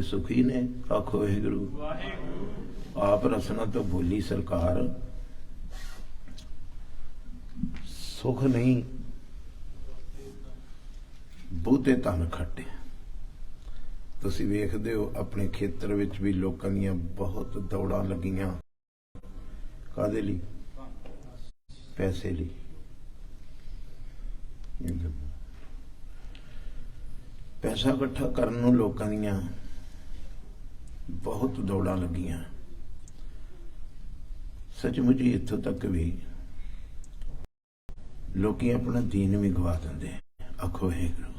सुखी ने आखो वाहिगुरू। आप रसना तो बोली सरकार, सुख नहीं बहुते धन खट्टे। तुसी वेखदे हो अपने खेतर विच भी लोकां दीयां बहुत दौड़ां लगियां, कादे लई? पैसे लई। पैसा इकट्ठा करन नूं लोकां दीयां बहुत दौड़ां लगियां। सचमुच ही इत्थों तक भी लोकी अपना दीन भी गवा देंदे। आखो वाहिगुरू।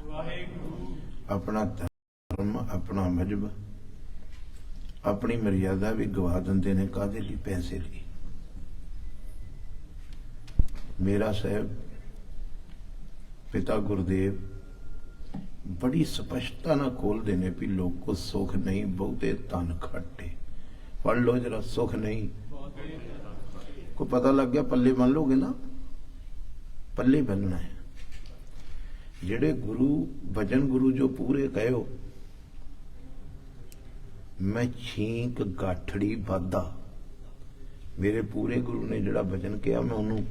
अपना धर्म, अपना मजहब, अपनी मर्यादा भी गवा देंदे ने। कादे लई? पैसे लई। मेरा साहब पिता गुरुदेव बड़ी स्पष्टता ना खोलते ने भी लोग को सुख नहीं बहुते धन खट्टे। पढ़ लो जरा, सुख नहीं को पता लग गया, पल्ले बन लोगे ना, पल्ले बनना है। जेड़े गुरु भजन गुरु जो पूरे कहो, मैं छींक गाठड़ी वादा, मेरे पूरे गुरु ने जड़ा भजन किया मैं उन्होंने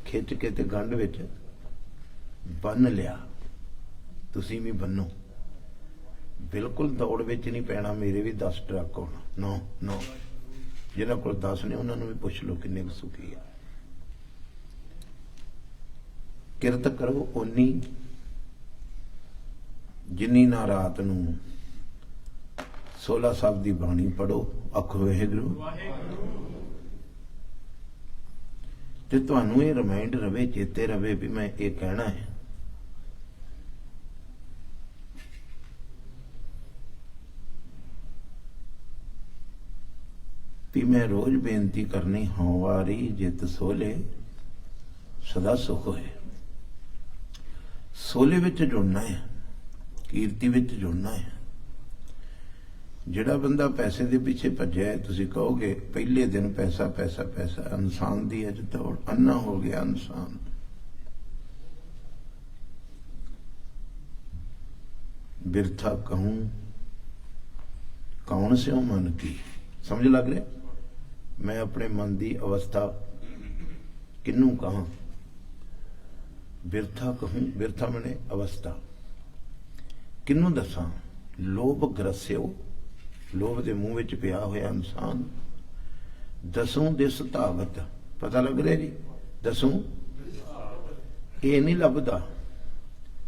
खिच के ते गंढ विच बन लिया। तुसी भी बनो, बिल्कुल दौड़ विच नहीं पैना। मेरे भी 10 ट्रक होना, नो नो, जिन्हां कोल 10 ने उन्होंने भी पुछ लो किन्ने सुखी है। किरत करो उन्नी जिन्नी ना रात नूं 16 साहब की बाणी पढ़ो। आखो वाहिगुरू। ते तुहानूं ये रिमाइंड रवे, चेते रवे भी मैं ये कहना है। भी मैं रोज बेनती करनी, हाँ वारी जित सोले सदा सुख होए। सोले विच जुड़ना है, कीर्ति विच जुड़ना है। जिहड़ा बंदा पैसे दे पिछे भज्या है, तुसीं कहोगे पहले दिन पैसा पैसा पैसा, इंसान दी अज दौड़, अन्ना हो गया इंसान। बिरथा कहूं कौन से मन की, समझ लग रहा? मैं अपने मन की अवस्था किनू कहां? बिरथा कहूं, बिरथा मने अवस्था, किनू दसां? लोभ ग्रस्यो, लोभ के मुंह विच पिया होया इंसान। दसों दिस धावत, पता लग रहा जी? दसों ये नहीं लभदा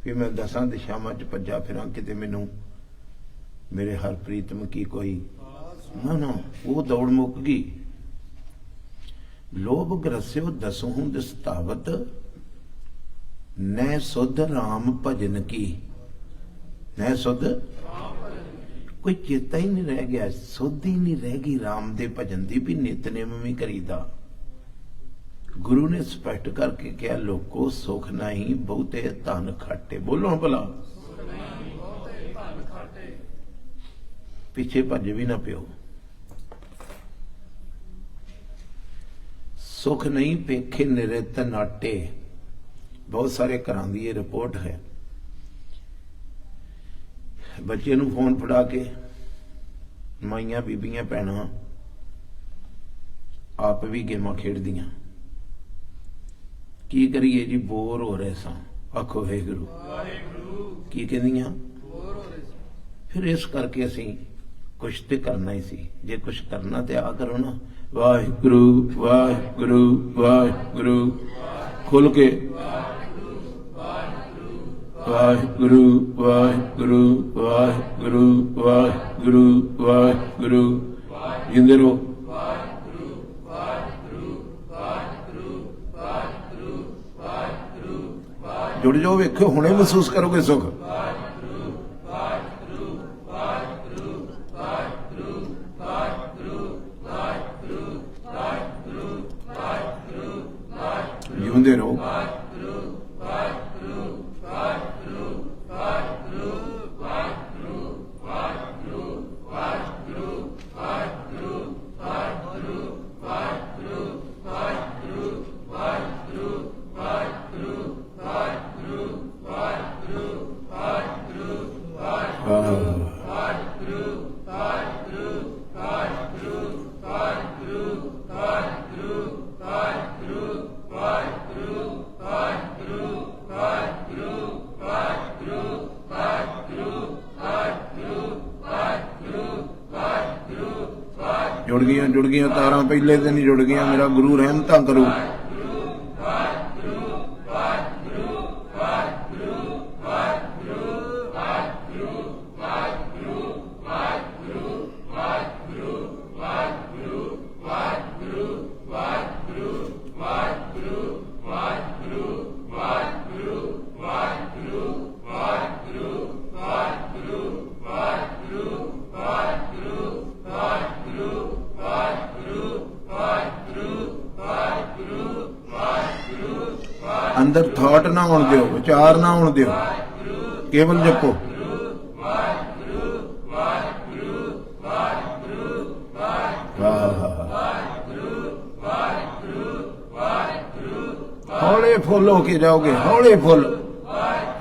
कि मैं 10 दिशावां च भज्जा फिरां किते मैनू मेरे हर प्रीतम की कोई ना ना, वो दौड़ मुक गई। लोभ ग्रस्यो दसों दिस धावत, न सुध राम भजन की। न सुध, कोई चेता ही नहीं रह गया, सुध ही नहीं रह गई राम दे भजन दी भी नितनेम भी करीदा। गुरु ने स्पष्ट करके क्या, लोको सुख नहीं बहुते धन खट्टे। बोलो भला, पीछे भज भी ना पियो। सुख नहीं पेखे निरत नाटे। बहुत सारे घरां दी ये रिपोर्ट है, बच्चे नूं फोन फड़ा के माइयां बीबियां भैणां आप भी गेमां खेडदियां। की करिए जी, बोर हो रहे सां। आखो वाहिगुरू। की कहदियां? फिर इस करके असीं कुछ तो करना ही सी। जे कुछ करना तो आ करो ना, वाहिगुरू वाहिगुरू वाहिगुरू, खुल के वाहिगुरू वाहिगुरू वाहिगुरू वाहिगुरू वाहिगुरू, जिंदे रहो। जुड़ जाओ, वेखो हुणे महसूस करोगे सुख। जिंदे रहो। जुड़ गई तारा पहले दिन ही जुड़ गई। मेरा गुरु रहमतां करू। अंदर थॉट ना होने दियो, विचार ना होने दियो, केवल जपो। हौले फुल होके जाओगे, हौले फुल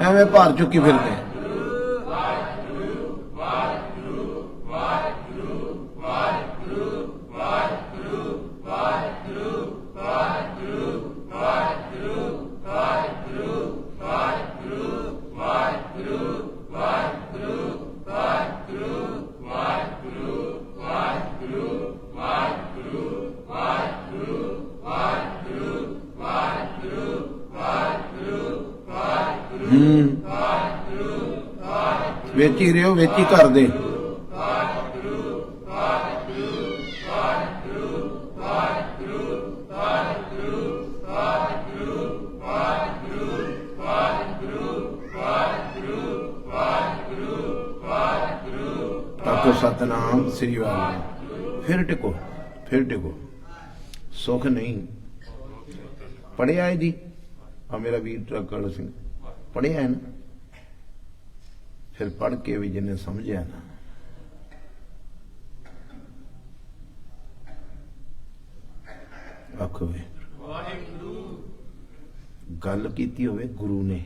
एवं भार चुकी फिरते। वेची रहो, वेची कर दे। ताको सतनाम श्री वाहिगुरू। फिर टिको, फिर टिको। सुख नहीं पढ़िया है जी। आ मेरा वीर ट्रकड़ सिंह पढ़िया है ना। फिर पढ़ के भी जिन्हें समझिया ना, आखो गल कीती होवे गुरु ने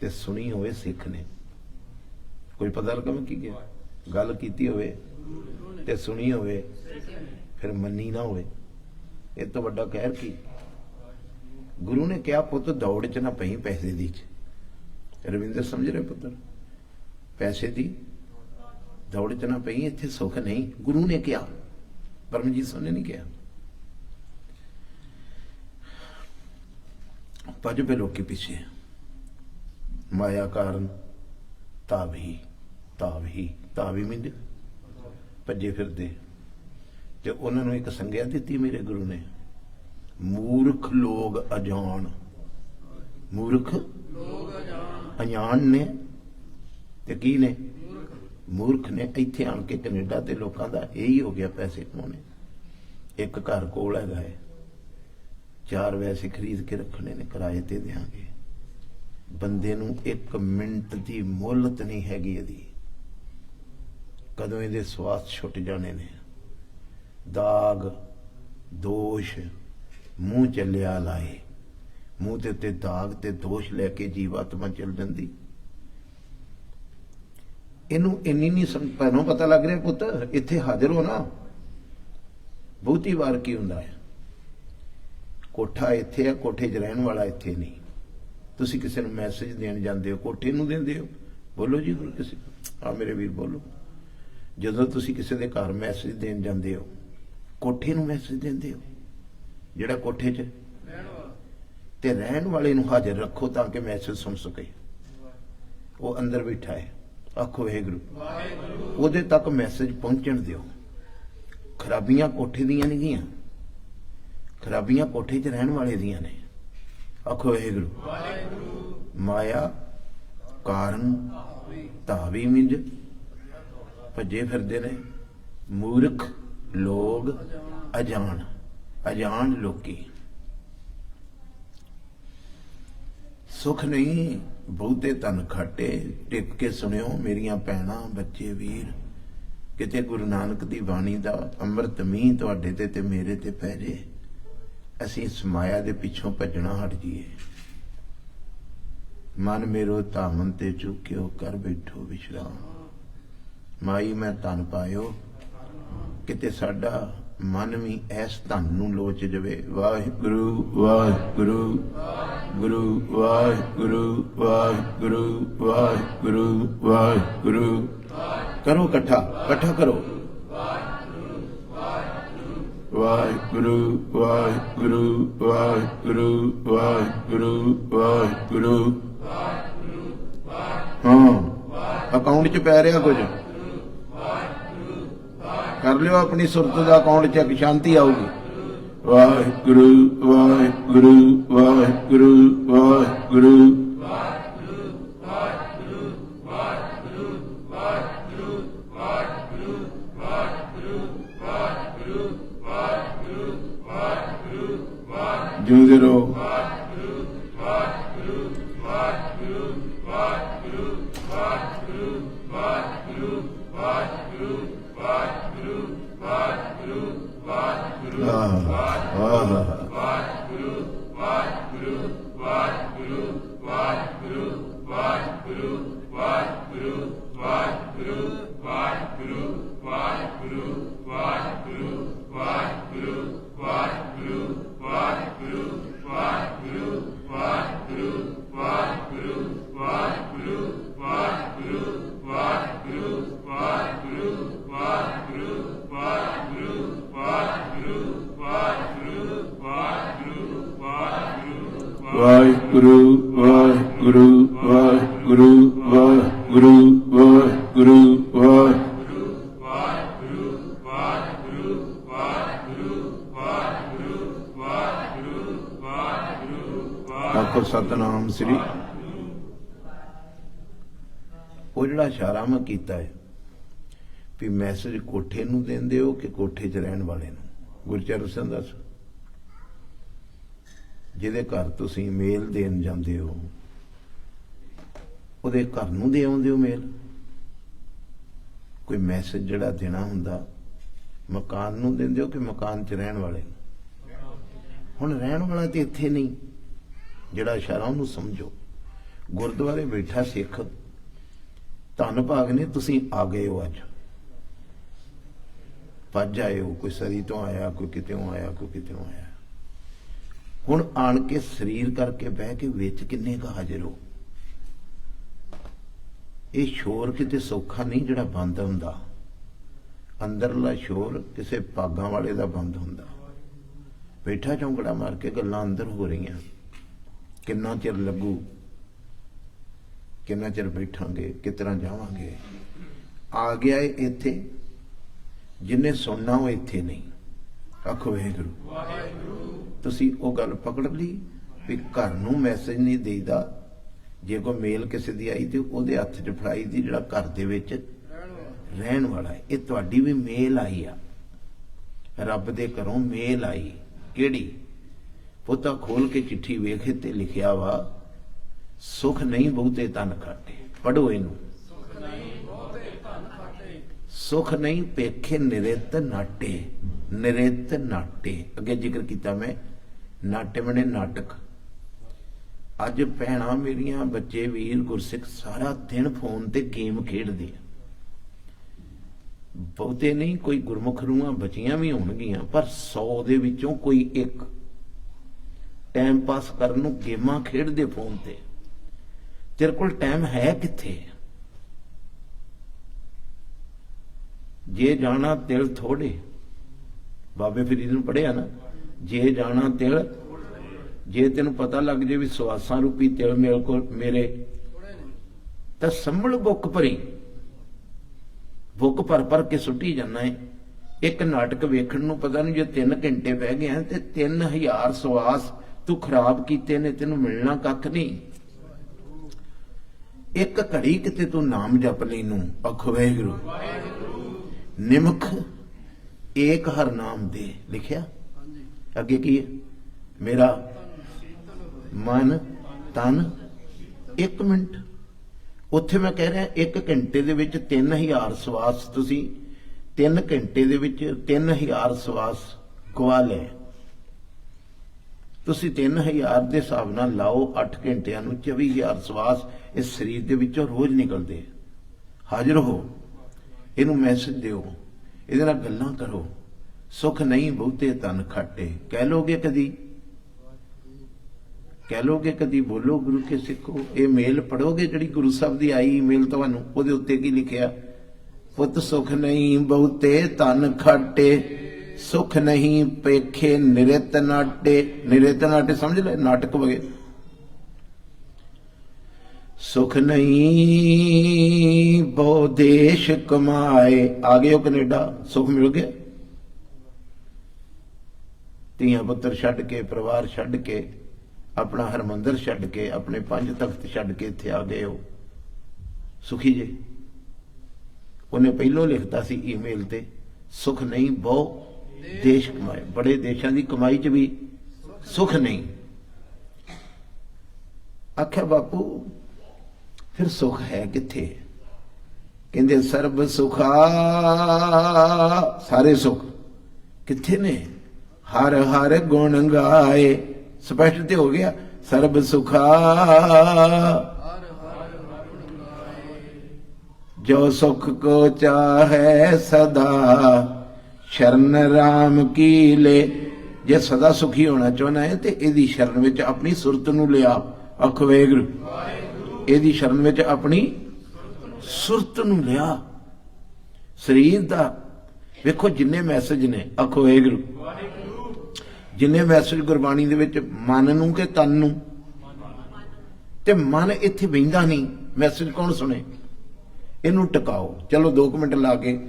ते सुनी होवे सिख ने। कोई पता लगा मैं की गया? गल कीती होवे ते सुनी होवे फिर मनी ना होवे, ये तो बड़ा कहर की। गुरु ने क्या पुत दौड़ च ना पई पैसे दी च। रविंदर समझ रहे पुत्र? पैसे दी दौड़ च ना पई, इत्थे सुख नहीं। गुरु ने क्या, परमजीत सिंह ने नहीं क्या। भज पे लोग पीछे माया कारण तावी तावी तावी मिंद भजे फिरदे। ते उन्होंने एक संज्ञा दी मेरे गुरु ने, मूर्ख लोग अजान। मूर्ख अजान ने ते की ने? मूर्ख ने। इत्थे आन के कनेडा ते लोकां दा यही हो गया पैसे कमाने। एक घर कोल है, 4 वैसे खरीद के रखने ने, किराए ते देंगे। बंदे नूं 1 मिनट की मोहलत नहीं हैगी इहदी। कदों इहदे स्वास छुट जाने ने। दाग दोष मूँह चलिया लाए, मूँह के उत्ते दाग ते दोष लैके जीवात्मा चल जाती। इनू इन्नी नहीं समझ। तैनूं पता लग रहा पुत, इत्थे हाजिर हो ना। बहुती बार की हुंदा है, कोठा इत्थे है, कोठे च रहन वाला इत्थे नहीं। तुसी किसी नूं मैसेज देण जांदे हो, कोठे नूं देंदे हो। बोलो जी गुरु किसी आ मेरे वीर बोलो। जदों तुसी किसी दे घर मैसेज देण जांदे हो, कोठे नूं मैसेज देंदे हो, जिहड़ा कोठे च ते रहन वाले नूं हाजिर रखो ताकि मैसेज सुन सके। वो अंदर बैठा है, आखो वाहिगुरू, ਉਹਦੇ तक मैसेज पहुंचण दिओ। खराबियां कोठे दियां नहीं गियां, खराबियां कोठे च रहन वाले दियां ने। आखो वाहिगुरू। माया कारण तावी मिंज भजे फिरदे ने। मूर्ख लोग अजान, अजान लोकी। सुख नहीं बहुते तन खाटे। टिक के सुनियो मेरिया भैणां बच्चे वीर, किते गुरु नानक दी बाणी दा अमृत मींह तुहाडे ते मेरे ते पै जे। असीं इस माया दे पिछों भजना हट जाइए। मन मेरो धामन ते चुक्यो, कर बैठो विश्राम। माई मैं धन पायो, किते साडा मन भी ऐस धन नूं लोच जावे। वाहिगुरू वाहिगुरू गुरु वाहिगुरू वाहिगुरू वाहिगुरू वाहिगुरू। करो कट्ठा, कट्ठा करो। ਵਾਹਿਗੁਰੂ ਵਾਹਿਗੁਰੂ ਵਾਹਿਗੁਰੂ ਵਾਹਿਗੁਰੂ ਵਾਹਿਗੁਰੂ। ਹਾਂ ਅਕਾਊਂਟ 'ਚ ਪੈ ਰਿਹਾ ਕੁਝ, ਕਰ ਲਿਓ ਆਪਣੀ ਸੁਰਤ ਦਾ ਅਕਾਊਂਟ ਚੈੱਕ, ਸ਼ਾਂਤੀ ਆਊਗੀ। ਵਾਹਿਗੁਰੂ ਵਾਹਿਗੁਰੂ ਵਾਹਿਗੁਰੂ ਵਾਹਿਗੁਰੂ। ਜਿਉਂਦੇ ਰਹੋ। ਵਾਹਿਗੁਰੂ ਵਾਹਿਗੁਰੂ ਵਾਹਿਗੁਰੂ ਵਾਹਿਗੁਰੂ ਵਾਹਿਗੁਰੂ ਆਖੋ ਸਤਨਾਮ ਸ੍ਰੀ। ਉਹ ਜਿਹੜਾ ਇਸ਼ਾਰਾ ਮੈਂ ਕੀਤਾ ਹੈ ਵੀ ਮੈਸੇਜ ਕੋਠੇ ਨੂੰ ਦਿੰਦੇ ਹੋ ਕਿ ਕੋਠੇ 'ਚ ਰਹਿਣ ਵਾਲੇ ਨੂੰ, ਗੁਰਚਰਨ ਸਿੰਘ ਦੱਸ। ਜਿਹਦੇ ਘਰ ਤੁਸੀਂ ਮੇਲ ਦੇਣ ਜਾਂਦੇ ਹੋ ਉਹਦੇ ਘਰ ਨੂੰ ਦੇ ਆਉਂਦੇ ਹੋ ਮੇਲ? ਕੋਈ ਮੈਸੇਜ ਜਿਹੜਾ ਦੇਣਾ ਹੁੰਦਾ ਮਕਾਨ ਨੂੰ ਦਿੰਦੇ ਹੋ ਕਿ ਮਕਾਨ 'ਚ ਰਹਿਣ ਵਾਲੇ ਨੂੰ? ਹੁਣ ਰਹਿਣ ਵਾਲਾ ਤੇ ਇੱਥੇ ਨਹੀਂ, ਜਿਹੜਾ ਇਸ਼ਾਰਾ ਉਹਨੂੰ ਸਮਝੋ। ਗੁਰਦੁਆਰੇ ਬੈਠਾ ਸਿੱਖ, ਧੰਨ ਭਾਗ ਨੇ ਤੁਸੀਂ ਆ ਗਏ ਹੋ, ਅੱਜ ਭੱਜ ਆਏ ਹੋ, ਕੋਈ ਸਰੀ ਤੋਂ ਆਇਆ, ਕੋਈ ਕਿਤੇੋਂ ਆਇਆ, ਕੋਈ ਕਿਤੇੋਂ ਆਇਆ। ਹੁਣ ਆਣ ਕੇ ਸਰੀਰ ਕਰਕੇ ਬਹਿ ਕੇ ਵਿੱਚ ਕਿੰਨੇ ਕੁ ਹਾਜ਼ਰ ਹੋ? ਇਹ ਸ਼ੋਰ ਕਿਤੇ ਸੌਖਾ ਨਹੀਂ ਜਿਹੜਾ ਬੰਦ ਹੁੰਦਾ, ਅੰਦਰਲਾ ਸ਼ੋਰ ਕਿਸੇ ਭਾਗਾਂ ਵਾਲੇ ਦਾ ਬੰਦ ਹੁੰਦਾ। ਬੈਠਾ ਚੌਂਕੜਾ ਮਾਰ ਕੇ ਗੱਲਾਂ ਅੰਦਰ ਹੋ ਰਹੀਆਂ, ਕਿੰਨਾ ਚਿਰ ਲੱਗੂ, ਕਿੰਨਾ ਚਿਰ ਬੈਠਾਂਗੇ, ਕਿਤਨਾ ਜਾਵਾਂਗੇ। ਆ ਗਿਆ ਇੱਥੇ, ਜਿੰਨੇ ਸੁਣਨਾ ਉਹ ਇੱਥੇ ਨਹੀਂ। ਆਖੋ ਵਾਹਿਗੁਰੂ। ਤੁਸੀਂ ਉਹ ਗੱਲ ਪਕੜ ਲਈ ਵੀ ਘਰ ਨੂੰ ਮੈਸੇਜ ਨਹੀਂ ਦੇਈਦਾ। ਜੇ ਕੋਈ ਮੇਲ ਕਿਸੇ ਦੀ ਆਈ ਤੇ ਉਹਦੇ ਹੱਥ 'ਚ ਫੜਾਈ ਦੀ ਜਿਹੜਾ ਘਰ ਦੇ ਵਿੱਚ ਰਹਿਣ ਵਾਲਾ ਹੈ। ਇਹ ਤੁਹਾਡੀ ਵੀ ਮੇਲ ਆਈ ਆ, ਰੱਬ ਦੇ ਘਰੋਂ ਮੇਲ ਆਈ। ਕਿਹੜੀ? ਪੁੱਤਾ ਖੋਲ ਕੇ ਚਿੱਠੀ ਵੇਖੇ ਤੇ ਲਿਖਿਆ ਵਾ, ਸੁਖ ਨਹੀਂ ਬਹੁਤੇ ਧਨ ਖਾਟੇ। ਪੜੋ ਇਹਨੂੰ। ਸੁਖ ਨਹੀਂ ਪੇਖੇ ਨਿਰਿਤ ਨਾਟੇ। ਨਿਰਿਤ ਨਾਟੇ ਅੱਗੇ ਜ਼ਿਕਰ ਕੀਤਾ ਮੈਂ। ਨਾਟੇ ਬਣੇ ਨਾਟਕ। ਅੱਜ ਭੈਣਾਂ ਮੇਰੀਆਂ, ਬੱਚੇ, ਵੀਰ ਗੁਰਸਿੱਖ ਸਾਰਾ ਦਿਨ ਫੋਨ ਤੇ ਗੇਮ ਖੇਡਦੇ ਆ। ਬਹੁਤੇ ਨਹੀਂ, ਕੋਈ ਗੁਰਮੁਖ ਰੂਹਾਂ ਬਚੀਆਂ ਵੀ ਹੋਣਗੀਆਂ, ਪਰ 100 ਦੇ ਵਿੱਚੋਂ ਕੋਈ ਇੱਕ ਟਾਈਮ ਪਾਸ ਕਰਨ ਨੂੰ ਗੇਮਾਂ ਖੇਡਦੇ ਫੋਨ ਤੇ। ਤੇਰੇ ਕੋਲ ਟਾਈਮ ਹੈ ਕਿੱਥੇ? ਜੇ ਜਾਣਾ ਤਿਲ ਥੋੜੇ, ਬਾਬੇ ਫਰੀਦ ਨੂੰ ਪੜਿਆ ਨਾ, ਜੇ ਜਾਣਾ ਤਿਲ। ਜੇ ਤੈਨੂੰ ਪਤਾ ਲੱਗ ਜੇ ਵੀ ਸਵਾਸਾਂ ਰੂਪੀ ਤਿਲ ਮੇਰੇ ਤਾਂ ਸੰਭਲ ਬੁੱਕ ਭਰੀ, ਬੁੱਕ ਭਰ ਭਰ ਕੇ ਸੁੱਟੀ ਜਾਣਾ ਹੈ। ਇੱਕ ਨਾਟਕ ਵੇਖਣ ਨੂੰ ਪਤਾ ਨਹੀਂ ਜੇ 3 ਘੰਟੇ ਬਹਿ ਗਏ ਤੇ 3000 ਸਵਾਸ ਤੂੰ ਖਰਾਬ ਕੀਤੇ ਨੇ, ਤੈਨੂੰ ਮਿਲਣਾ ਕੱਖ ਨਹੀਂ। ਇੱਕ ਘੜੀ ਕਿਤੇ ਤੂੰ ਨਾਮ ਜਪ ਲਈ ਨੂੰ। ਆਖੋ ਵਾਹਿਗੁਰੂ। ਨਿਮਖ ਏਕ ਹਰ ਨਾਮ ਦੇ ਲਿਖਿਆ। ਅੱਗੇ ਕੀ ਹੈ? ਮੇਰਾ ਮਨ ਤਨ 1 ਮਿੰਟ। ਉੱਥੇ ਮੈਂ ਕਹਿ ਰਿਹਾ 1 ਘੰਟੇ ਦੇ ਵਿੱਚ 3000 ਸਵਾਸ, ਤੁਸੀਂ 3 ਘੰਟੇ ਦੇ ਵਿੱਚ 3000 ਸਵਾਸ ਗਵਾ ਲਏ। ਤੁਸੀਂ 3000 ਦੇ ਹਿਸਾਬ ਨਾਲ ਲਾਓ, 8 ਘੰਟਿਆਂ ਨੂੰ 24000 ਸਵਾਸ ਇਸ ਸਰੀਰ ਦੇ ਵਿੱਚੋਂ ਰੋਜ਼ ਨਿਕਲਦੇ। ਹਾਜ਼ਰ ਹੋ, ਇਹਨੂੰ ਮੈਸੇਜ ਦਿਓ, ਇਹਦੇ ਨਾਲ ਗੱਲਾਂ ਕਰੋ। ਸੁਖ ਨਹੀਂ ਬਹੁਤੇ ਧਨ ਖਾਟੇ। ਕਹਿ ਲੋਗੇ ਕਦੀ? ਕਹਿ ਲੋਗੇ ਕਦੀ? ਬੋਲੋ ਗੁਰੂ ਕੇ ਸਿੱਖੋ। ਇਹ ਮੇਲ ਪੜੋਗੇ ਜਿਹੜੀ ਗੁਰੂ ਸਾਹਿਬ ਦੀ ਆਈ ਈਮੇਲ ਤੁਹਾਨੂੰ, ਉਹਦੇ ਉੱਤੇ ਕੀ ਲਿਖਿਆ? ਪੁੱਤ ਸੁਖ ਨਹੀਂ ਬਹੁਤੇ ਧਨ ਖਾਟੇ, सुख नहीं पेखे निरत नाटे। निरत नाटे समझ ले, नाटक वगैरह। सुख नहीं बहु देश कमाए। आ गए हो कनेडा, सुख मिल गया। ਧੀਆਂ ਪੁੱਤਰ ਛੱਡ ਕੇ, ਪਰਿਵਾਰ ਛੱਡ ਕੇ, ਆਪਣਾ ਹਰਮੰਦਰ ਛੱਡ ਕੇ, ਆਪਣੇ 5 ਤਖਤ ਛੱਡ ਕੇ ਇੱਥੇ ਆ ਗਏ ਹੋ, ਸੁਖੀ ਜੇ। ਉਹਨੇ ਪਹਿਲੋਂ ਲਿਖਤਾ ਸੀ ਈਮੇਲ ਤੇ, ਸੁਖ ਨਹੀਂ ਬਹੁ ਦੇਸ਼ ਕਮਾਏ। ਬੜੇ ਦੇਸ਼ਾਂ ਦੀ ਕਮਾਈ 'ਚ ਵੀ ਸੁਖ ਨਹੀਂ। ਆਖਿਆ ਬਾਪੂ ਫਿਰ ਸੁਖ ਹੈ ਕਿੱਥੇ? ਕਹਿੰਦੇ ਸਰਬ ਸੁਖਾ, ਸਾਰੇ ਸੁਖ ਕਿੱਥੇ ਨੇ? ਹਰ ਹਰ ਗੁਣ ਗਾਏ। ਸਪਸ਼ਟ ਤੇ ਹੋ ਗਿਆ, ਸਰਬ ਸੁਖਾ ਜੋ ਸੁਖ ਕੋ ਚਾਹੈ ਸਦਾ, ਸ਼ਰਨ ਰਾਮ ਕੀ ਲੈ। ਜੇ ਸਦਾ ਸੁਖੀ ਹੋਣਾ ਚਾਹੁੰਦਾ ਹੈ ਤੇ ਇਹਦੀ ਸ਼ਰਨ ਵਿੱਚ ਆਪਣੀ ਸੁਰਤ ਨੂੰ ਲਿਆ। ਆਖੋ ਵਾਹਿਗੁਰੂ। ਇਹਦੀ ਸ਼ਰਨ ਵਿੱਚ ਆਪਣੀ ਸੁਰਤ ਨੂੰ ਲਿਆ। ਸਰੀਰ ਦਾ ਵੇਖੋ ਜਿੰਨੇ ਮੈਸੇਜ ਨੇ, ਆਖੋ ਵਾਹਿਗੁਰੂ, ਜਿੰਨੇ ਮੈਸੇਜ ਗੁਰਬਾਣੀ ਦੇ ਵਿੱਚ, ਮਨ ਨੂੰ ਕਿ ਤਨ ਨੂੰ? ਤੇ ਮਨ ਇੱਥੇ ਬਹਿੰਦਾ ਨਹੀਂ, ਮੈਸੇਜ ਕੌਣ ਸੁਣੇ? ਇਹਨੂੰ ਟਿਕਾਓ। ਚਲੋ 2 ਮਿੰਟ ਲਾ ਕੇ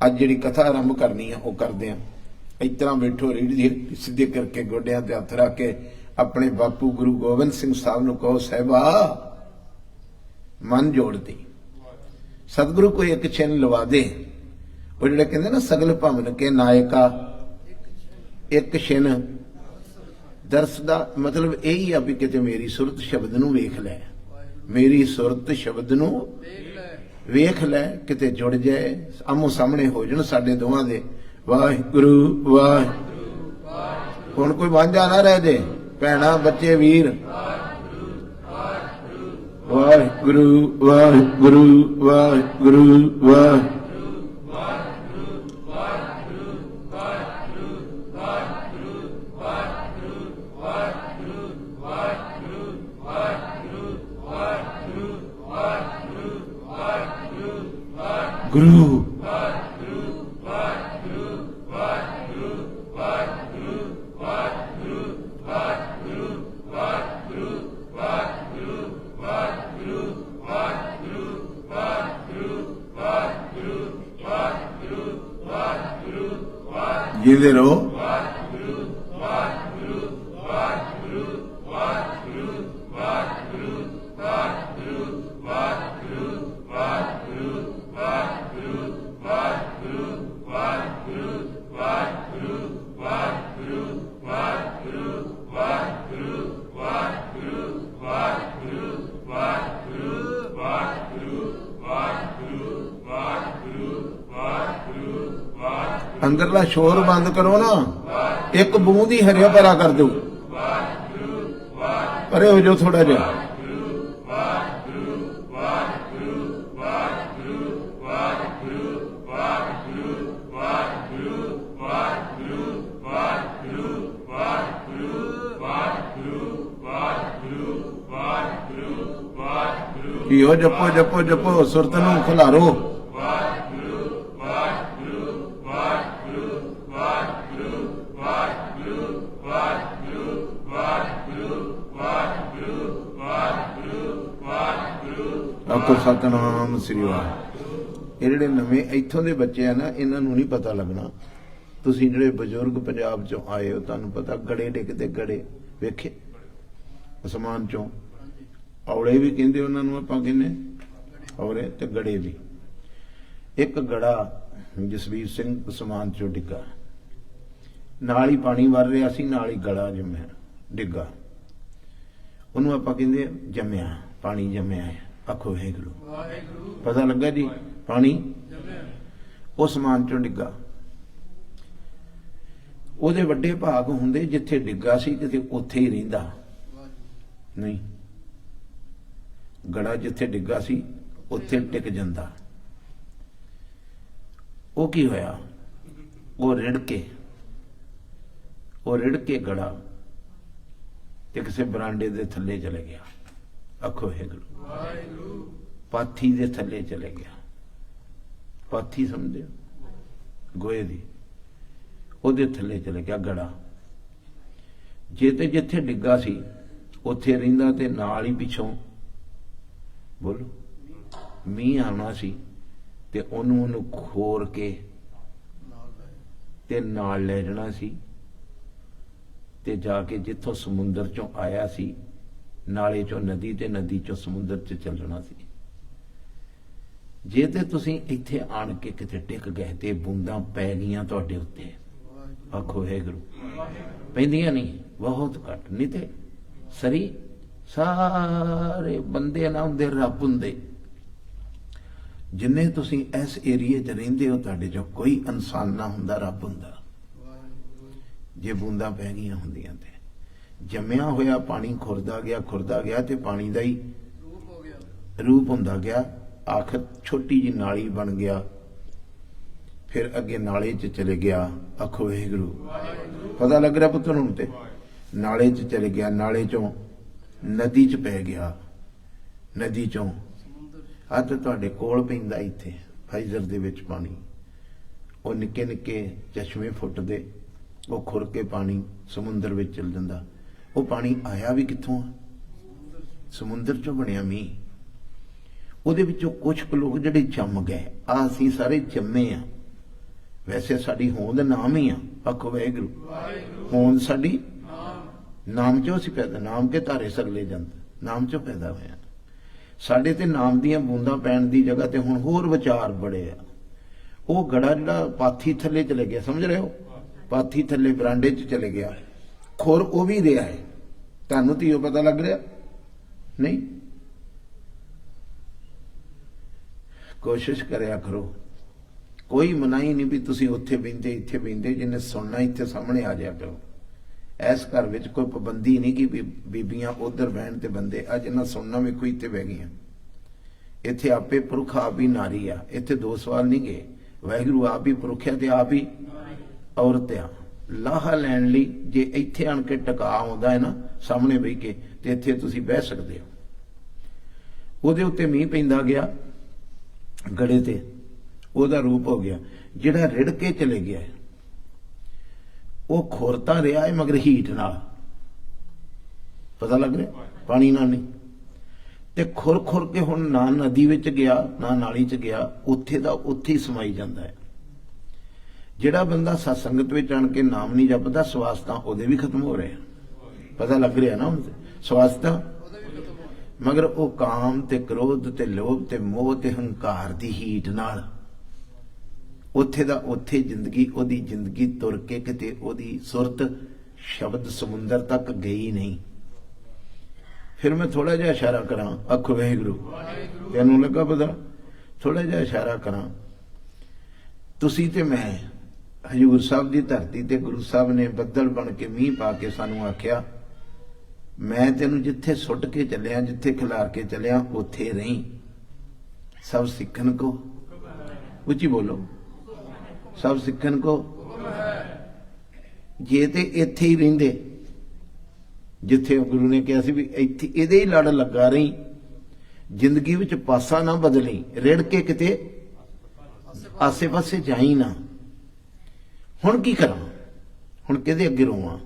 ਅੱਜ ਜਿਹੜੀ ਕਥਾ ਆਰੰਭ ਕਰਨੀ ਆ ਉਹ ਕਰਦੇ ਆ। ਇਸ ਤਰ੍ਹਾਂ ਬੈਠੋ, ਰੀੜ੍ਹ ਦੀ ਸਿੱਧੀ ਕਰਕੇ, ਗੋਡਿਆਂ ਤੇ ਹੱਥ ਰੱਖ ਕੇ ਆਪਣੇ ਬਾਪੂ ਗੁਰੂ ਗੋਬਿੰਦ ਸਿੰਘ ਸਾਹਿਬ ਨੂੰ ਕਹੋ, ਸਾਹਿਬਾ ਮਨ ਜੋੜਦੀ ਸਤਿਗੁਰੂ ਕੋਈ ਇੱਕ ਛਿਨ ਲਵਾ ਦੇ। ਉਹ ਜਿਹੜੇ ਕਹਿੰਦੇ ਨਾ ਸਗਲ ਭਵਨ ਕੇ ਨਾਇਕਾ ਇੱਕ ਛਿਨ। ਦਰਸ ਦਾ ਮਤਲਬ ਇਹੀ ਆ ਵੀ ਕਿਤੇ ਮੇਰੀ ਸੁਰਤ ਸ਼ਬਦ ਨੂੰ ਵੇਖ ਲੈ, ਮੇਰੀ ਸੁਰਤ ਸ਼ਬਦ ਨੂੰ ਵੇਖ ਲੈ, ਕਿਤੇ ਜੁੜ ਜਾਏ, ਆਮੋ ਸਾਹਮਣੇ ਹੋ ਜਾਣ ਸਾਡੇ ਦੋਵਾਂ ਦੇ। ਵਾਹਿਗੁਰੂ ਵਾਹਿਗੁਰੂ। ਹੁਣ ਕੋਈ ਵਾਂਝਾ ਨਾ ਰਹਿ ਜੇ, ਭੈਣਾਂ ਬੱਚੇ ਵੀਰ। ਵਾਹਿਗੁਰੂ ਵਾਹਿਗੁਰੂ ਵਾਹਿਗੁਰੂ ਵਾਹਿਗੁਰੂ। ਗੁਰੂ ਜਿੰਦੇ ਰਹੋ। ਅੰਦਰਲਾ ਸ਼ੋਰ ਬੰਦ ਕਰੋ ਨਾ, ਇੱਕ ਬੂੰਦ ਹੀ ਹਰਿਆ ਭਰਾ ਕਰ ਦਿਓ। ਪਰੇ ਹੋ ਜਾਓ ਥੋੜਾ ਜਿਹਾ। ਕੀਓ ਜਪੋ ਜਪੋ ਜਪੋ, ਸੁਰਤ ਨੂੰ ਖਿਲਾਰੋ। ਆਖੋ ਸਤਨਾਮ ਸ੍ਰੀ ਵਾਹਿਗੁਰੂ। ਇਹ ਜਿਹੜੇ ਨਵੇਂ ਇੱਥੋਂ ਦੇ ਬੱਚੇ ਆ ਨਾ, ਇਹਨਾਂ ਨੂੰ ਨਹੀਂ ਪਤਾ ਲੱਗਣਾ। ਤੁਸੀਂ ਜਿਹੜੇ ਬਜ਼ੁਰਗ ਪੰਜਾਬ ਚੋਂ ਆਏ ਹੋ, ਤੁਹਾਨੂੰ ਪਤਾ ਗੜੇ ਡਿੱਗਦੇ, ਗੜੇ ਵੇਖੇ ਅਸਮਾਨ ਚੋਂ। ਔਲੇ ਵੀ ਕਹਿੰਦੇ ਉਹਨਾਂ ਨੂੰ, ਆਪਾਂ ਕਹਿੰਦੇ ਔਰੇ, ਤੇ ਗੜੇ ਵੀ। ਇੱਕ ਗੜਾ ਜਸਵੀਰ ਸਿੰਘ ਅਸਮਾਨ ਚੋਂ ਡਿੱਗਾ, ਨਾਲ ਹੀ ਪਾਣੀ ਵਰ ਰਿਹਾ ਸੀ, ਨਾਲ ਹੀ ਗੜਾ ਜੰਮਿਆ, ਡਿੱਗਾ। ਉਹਨੂੰ ਆਪਾਂ ਕਹਿੰਦੇ ਜੰਮਿਆ, ਪਾਣੀ ਜੰਮਿਆ ਹੈ। ਆਖੋ ਵਾਹਿਗੁਰੂ। ਪਤਾ ਲੱਗਾ ਜੀ, ਪਾਣੀ ਉਹ ਅਸਮਾਨ ਚੋਂ ਡਿੱਗਾ। ਉਹਦੇ ਵੱਡੇ ਭਾਗ ਹੁੰਦੇ ਜਿੱਥੇ ਡਿੱਗਾ ਸੀ ਕਿਤੇ ਉੱਥੇ ਹੀ ਰਹਿੰਦਾ ਨਹੀਂ। ਗੜਾ ਜਿੱਥੇ ਡਿੱਗਾ ਸੀ ਉੱਥੇ ਟਿਕ ਜਾਂਦਾ। ਉਹ ਕੀ ਹੋਇਆ? ਉਹ ਰਿੜ ਕੇ ਗੜਾ ਤੇ ਕਿਸੇ ਬਰਾਂਡੇ ਦੇ ਥੱਲੇ ਚਲੇ ਗਿਆ। ਆਖੋ ਵਾਹਿਗੁਰੂ। ਪਾਥੀ ਦੇ ਥੱਲੇ ਚਲੇ ਗਿਆ। ਪਾਥੀ ਸਮਝਿਓ, ਗੋਹੇ ਦੀ। ਉਹਦੇ ਥੱਲੇ ਚਲੇ ਗਿਆ ਗੜਾ। ਜੇ ਤੇ ਜਿੱਥੇ ਡਿੱਗਾ ਸੀ ਉੱਥੇ ਰਹਿੰਦਾ ਤੇ ਨਾਲ ਹੀ ਪਿੱਛੋਂ ਬੋਲੋ ਮੀਂਹ ਆਉਣਾ ਸੀ ਤੇ ਉਹਨੂੰ ਖੋਰ ਕੇ ਤੇ ਨਾਲ ਲੈ ਜਾਣਾ ਸੀ ਤੇ ਜਾ ਕੇ ਜਿੱਥੋਂ ਸਮੁੰਦਰ ਚੋਂ ਆਇਆ ਸੀ ਨਾਲੇ ਚੋਂ ਨਦੀ ਤੇ ਨਦੀ ਚੋਂ ਸਮੁੰਦਰ 'ਚ ਚੱਲ ਜਾਣਾ ਸੀ। ਜੇ ਤੇ ਤੁਸੀਂ ਇੱਥੇ ਆਣ ਕੇ ਕਿਤੇ ਟਿਕ ਗਏ ਤੇ ਬੂੰਦਾਂ ਪੈ ਗਈਆਂ ਤੁਹਾਡੇ ਉੱਤੇ, ਆਖੋ ਵਾਹਿਗੁਰੂ। ਪੈਂਦੀਆਂ ਨਹੀਂ, ਬਹੁਤ ਘੱਟ, ਨਹੀਂ ਤੇ ਸਰੀ ਸਾਰੇ ਬੰਦੇ ਨਾ ਹੁੰਦੇ, ਰੱਬ ਹੁੰਦੇ। ਜਿੰਨੇ ਤੁਸੀਂ ਇਸ ਏਰੀਏ 'ਚ ਰਹਿੰਦੇ ਹੋ ਤੁਹਾਡੇ 'ਚੋਂ ਕੋਈ ਇਨਸਾਨ ਨਾ ਹੁੰਦਾ, ਰੱਬ ਹੁੰਦਾ। ਜੇ ਬੂੰਦਾਂ ਪੈ ਗਈਆਂ ਹੁੰਦੀਆਂ ਤੇ ਜੰਮਿਆ ਹੋਇਆ ਪਾਣੀ ਖੁਰਦਾ ਗਿਆ ਤੇ ਪਾਣੀ ਦਾ ਹੀ ਰੂਪ ਹੁੰਦਾ ਗਿਆ। ਆਖਰ ਛੋਟੀ ਜੀ ਨਾਲੀ ਬਣ ਗਿਆ, ਫਿਰ ਅੱਗੇ ਨਾਲੇ 'ਚ ਚਲੇ ਗਿਆ। ਆਖੋ ਵਾਹਿਗੁਰੂ। ਪਤਾ ਲੱਗ ਰਿਹਾ ਪੁੱਤਰ ਨੂੰ? ਤੇ ਨਾਲੇ 'ਚ ਚਲੇ ਗਿਆ, ਨਾਲੇ 'ਚੋਂ ਨਦੀ 'ਚ ਪੈ ਗਿਆ, ਨਦੀ 'ਚੋਂ ਆ ਤੇ ਤੁਹਾਡੇ ਕੋਲ ਪੈਂਦਾ ਇੱਥੇ ਫਾਈਜ਼ਰ ਦੇ ਵਿੱਚ ਪਾਣੀ। ਉਹ ਨਿੱਕੇ ਨਿੱਕੇ ਚਸ਼ਮੇ ਫੁੱਟਦੇ, ਉਹ ਖੁਰ ਕੇ ਪਾਣੀ ਸਮੁੰਦਰ ਵਿੱਚ ਚਲ ਜਾਂਦਾ। ਉਹ ਪਾਣੀ ਆਇਆ ਵੀ ਕਿੱਥੋਂ? ਸਮੁੰਦਰ 'ਚੋਂ ਬਣਿਆ ਮੀਂਹ। ਉਹਦੇ ਵਿੱਚੋਂ ਕੁਝ ਲੋਕ ਜਿਹੜੇ ਜੰਮ ਗਏ, ਆ ਅਸੀਂ ਸਾਰੇ ਜੰਮੇ ਆ। ਵੈਸੇ ਸਾਡੀ ਹੋਂਦ ਨਾਮ ਹੀ ਆ। ਆਖੋ ਵਾਹਿਗੁਰੂ। ਹੋਂਦ ਸਾਡੀ ਨਾਮ 'ਚੋਂ ਅਸੀਂ ਪੈਦਾ, ਨਾਮ ਕੇ ਧਾਰੇ ਸਗਲੇ ਜੰਤ, ਨਾਮ 'ਚੋਂ ਪੈਦਾ ਹੋਇਆ। ਸਾਡੇ ਤੇ ਨਾਮ ਦੀਆਂ ਬੂੰਦਾਂ ਪੈਣ ਦੀ ਜਗ੍ਹਾ ਤੇ ਹੁਣ ਹੋਰ ਵਿਚਾਰ ਬੜੇ ਆ। ਉਹ ਗੜਾ ਜਿਹੜਾ ਪਾਥੀ ਥੱਲੇ ਚਲੇ ਗਿਆ, ਸਮਝ ਰਹੇ ਹੋ? ਪਾਥੀ ਥੱਲੇ ਬਰਾਂਡੇ 'ਚ ਚਲੇ ਗਿਆ, ਖੁਰ ਉਹ ਵੀ ਰਿਹਾ ਹੈ। ਤੁਹਾਨੂੰ ਧੀਓ ਪਤਾ ਲੱਗ ਰਿਹਾ? ਨਹੀਂ। ਕੋਸ਼ਿਸ਼ ਕਰਿਆ ਕਰੋ, ਕੋਈ ਮਨਾਹੀ ਨਹੀਂ ਵੀ ਤੁਸੀਂ ਉੱਥੇ ਬਹਿੰਦੇ ਇੱਥੇ ਬਹਿੰਦੇ, ਜਿਹਨੇ ਸੁਣਨਾ ਇੱਥੇ ਸਾਹਮਣੇ ਆ ਜਾਇਆ ਕਰੋ। ਇਸ ਘਰ ਵਿੱਚ ਕੋਈ ਪਾਬੰਦੀ ਨਹੀਂ ਕਿ ਬੀਬੀਆਂ ਉਧਰ ਬਹਿਣ ਤੇ ਬੰਦੇ ਅੱਜ ਇਹਨਾਂ ਸੁਣਨਾ ਵੀ ਕੋਈ ਇੱਥੇ ਬਹਿ ਗਈਆਂ। ਇੱਥੇ ਆਪੇ ਪੁਰਖ ਆਪ ਹੀ ਨਾਰੀ ਆ। ਇੱਥੇ ਦੋ ਸਵਾਲ ਨਹੀਂ ਗਏ। ਵਾਹਿਗੁਰੂ ਆਪ ਹੀ ਪੁਰਖ ਹੈ ਤੇ ਆਪ ਹੀ ਔਰਤ ਆ। ਲਾਹਾ ਲੈਣ ਲਈ ਜੇ ਇੱਥੇ ਆਣ ਕੇ ਟਿਕਾ ਆਉਂਦਾ ਹੈ ਨਾ ਸਾਹਮਣੇ ਬਹਿ ਕੇ, ਤੇ ਇੱਥੇ ਤੁਸੀਂ ਬਹਿ ਸਕਦੇ ਹੋ। ਉਹਦੇ ਉੱਤੇ ਮੀਂਹ ਪੈਂਦਾ ਗਿਆ ਗੜੇ ਤੇ, ਉਹਦਾ ਰੂਪ ਹੋ ਗਿਆ। ਜਿਹੜਾ ਰਿੜ ਕੇ ਚਲੇ ਗਿਆ ਉਹ ਖੁਰਤਾ ਰਿਹਾ ਹੈ ਮਗਰ ਹੀਟ ਨਾਲ, ਪਤਾ ਲੱਗ ਰਿਹਾ? ਪਾਣੀ ਨਾਲ ਨਹੀਂ। ਤੇ ਖੁਰ ਖੁਰ ਕੇ ਹੁਣ ਨਾ ਨਦੀ ਵਿੱਚ ਗਿਆ ਨਾ ਨਾਲੀ 'ਚ ਗਿਆ, ਉੱਥੇ ਦਾ ਉੱਥੇ ਹੀ ਸਮਾਈ ਜਾਂਦਾ ਹੈ। ਜਿਹੜਾ ਬੰਦਾ ਸਤਸੰਗਤ ਵਿੱਚ ਆਣ ਕੇ ਨਾਮ ਨਹੀਂ ਜਪਦਾ, ਸਵਾਸ ਤਾਂ ਉਹਦੇ ਵੀ ਖਤਮ ਹੋ ਰਹੇ। ਪਤਾ ਲੱਗ ਰਿਹਾ ਨਾ? ਸਵਾਸ ਤਾਂ ਮਗਰ ਉਹ ਕਾਮ ਤੇ ਕ੍ਰੋਧ ਤੇ ਲੋਭ ਤੇ ਮੋਹ ਤੇ ਹੰਕਾਰ ਦੀ ਹੀਟ ਨਾਲ ਉੱਥੇ ਦਾ ਉੱਥੇ ਜ਼ਿੰਦਗੀ, ਉਹਦੀ ਜ਼ਿੰਦਗੀ ਤੁਰ ਕੇ ਕਿਤੇ ਉਹਦੀ ਸੁਰਤ ਸ਼ਬਦ ਸਮੁੰਦਰ ਤੱਕ ਗਈ ਨਹੀਂ। ਫਿਰ ਮੈਂ ਥੋੜਾ ਜਿਹਾ ਇਸ਼ਾਰਾ ਕਰਾਂ। ਆਖੋ ਵਾਹਿਗੁਰੂ। ਤੈਨੂੰ ਲੱਗਾ ਪਤਾ? ਥੋੜਾ ਜਿਹਾ ਇਸ਼ਾਰਾ ਕਰਾਂ। ਤੁਸੀਂ ਤੇ ਮੈਂ ਹਜ਼ੂਰ ਸਾਹਿਬ ਦੀ ਧਰਤੀ ਤੇ ਗੁਰੂ ਸਾਹਿਬ ਨੇ ਬੱਦਲ ਬਣ ਕੇ ਮੀਂਹ ਪਾ ਕੇ ਸਾਨੂੰ ਆਖਿਆ, ਮੈਂ ਤੈਨੂੰ ਜਿੱਥੇ ਸੁੱਟ ਕੇ ਚੱਲਿਆ, ਜਿੱਥੇ ਖਿਲਾਰ ਕੇ ਚੱਲਿਆ, ਉੱਥੇ ਰਹੀਂ। ਸਭ ਸਿੱਖਣ ਕੋ, ਉੱਚੀ ਬੋਲੋ, ਸਭ ਸਿੱਖਣ ਕੋ। ਜੇ ਤੇ ਇੱਥੇ ਹੀ ਰਹਿੰਦੇ ਜਿੱਥੇ ਗੁਰੂ ਨੇ ਕਿਹਾ ਸੀ ਵੀ ਇੱਥੇ ਇਹਦੇ ਹੀ ਲੜ ਲੱਗਾ ਰਹੀ, ਜ਼ਿੰਦਗੀ ਵਿੱਚ ਪਾਸਾ ਨਾ ਬਦਲੀ, ਰਿੜ ਕੇ ਕਿਤੇ ਆਸੇ ਪਾਸੇ ਜਾਈ ਨਾ। ਹੁਣ ਕੀ ਕਰਾਂ? ਹੁਣ ਕਿਹਦੇ ਅੱਗੇ ਰੋਵਾਂ?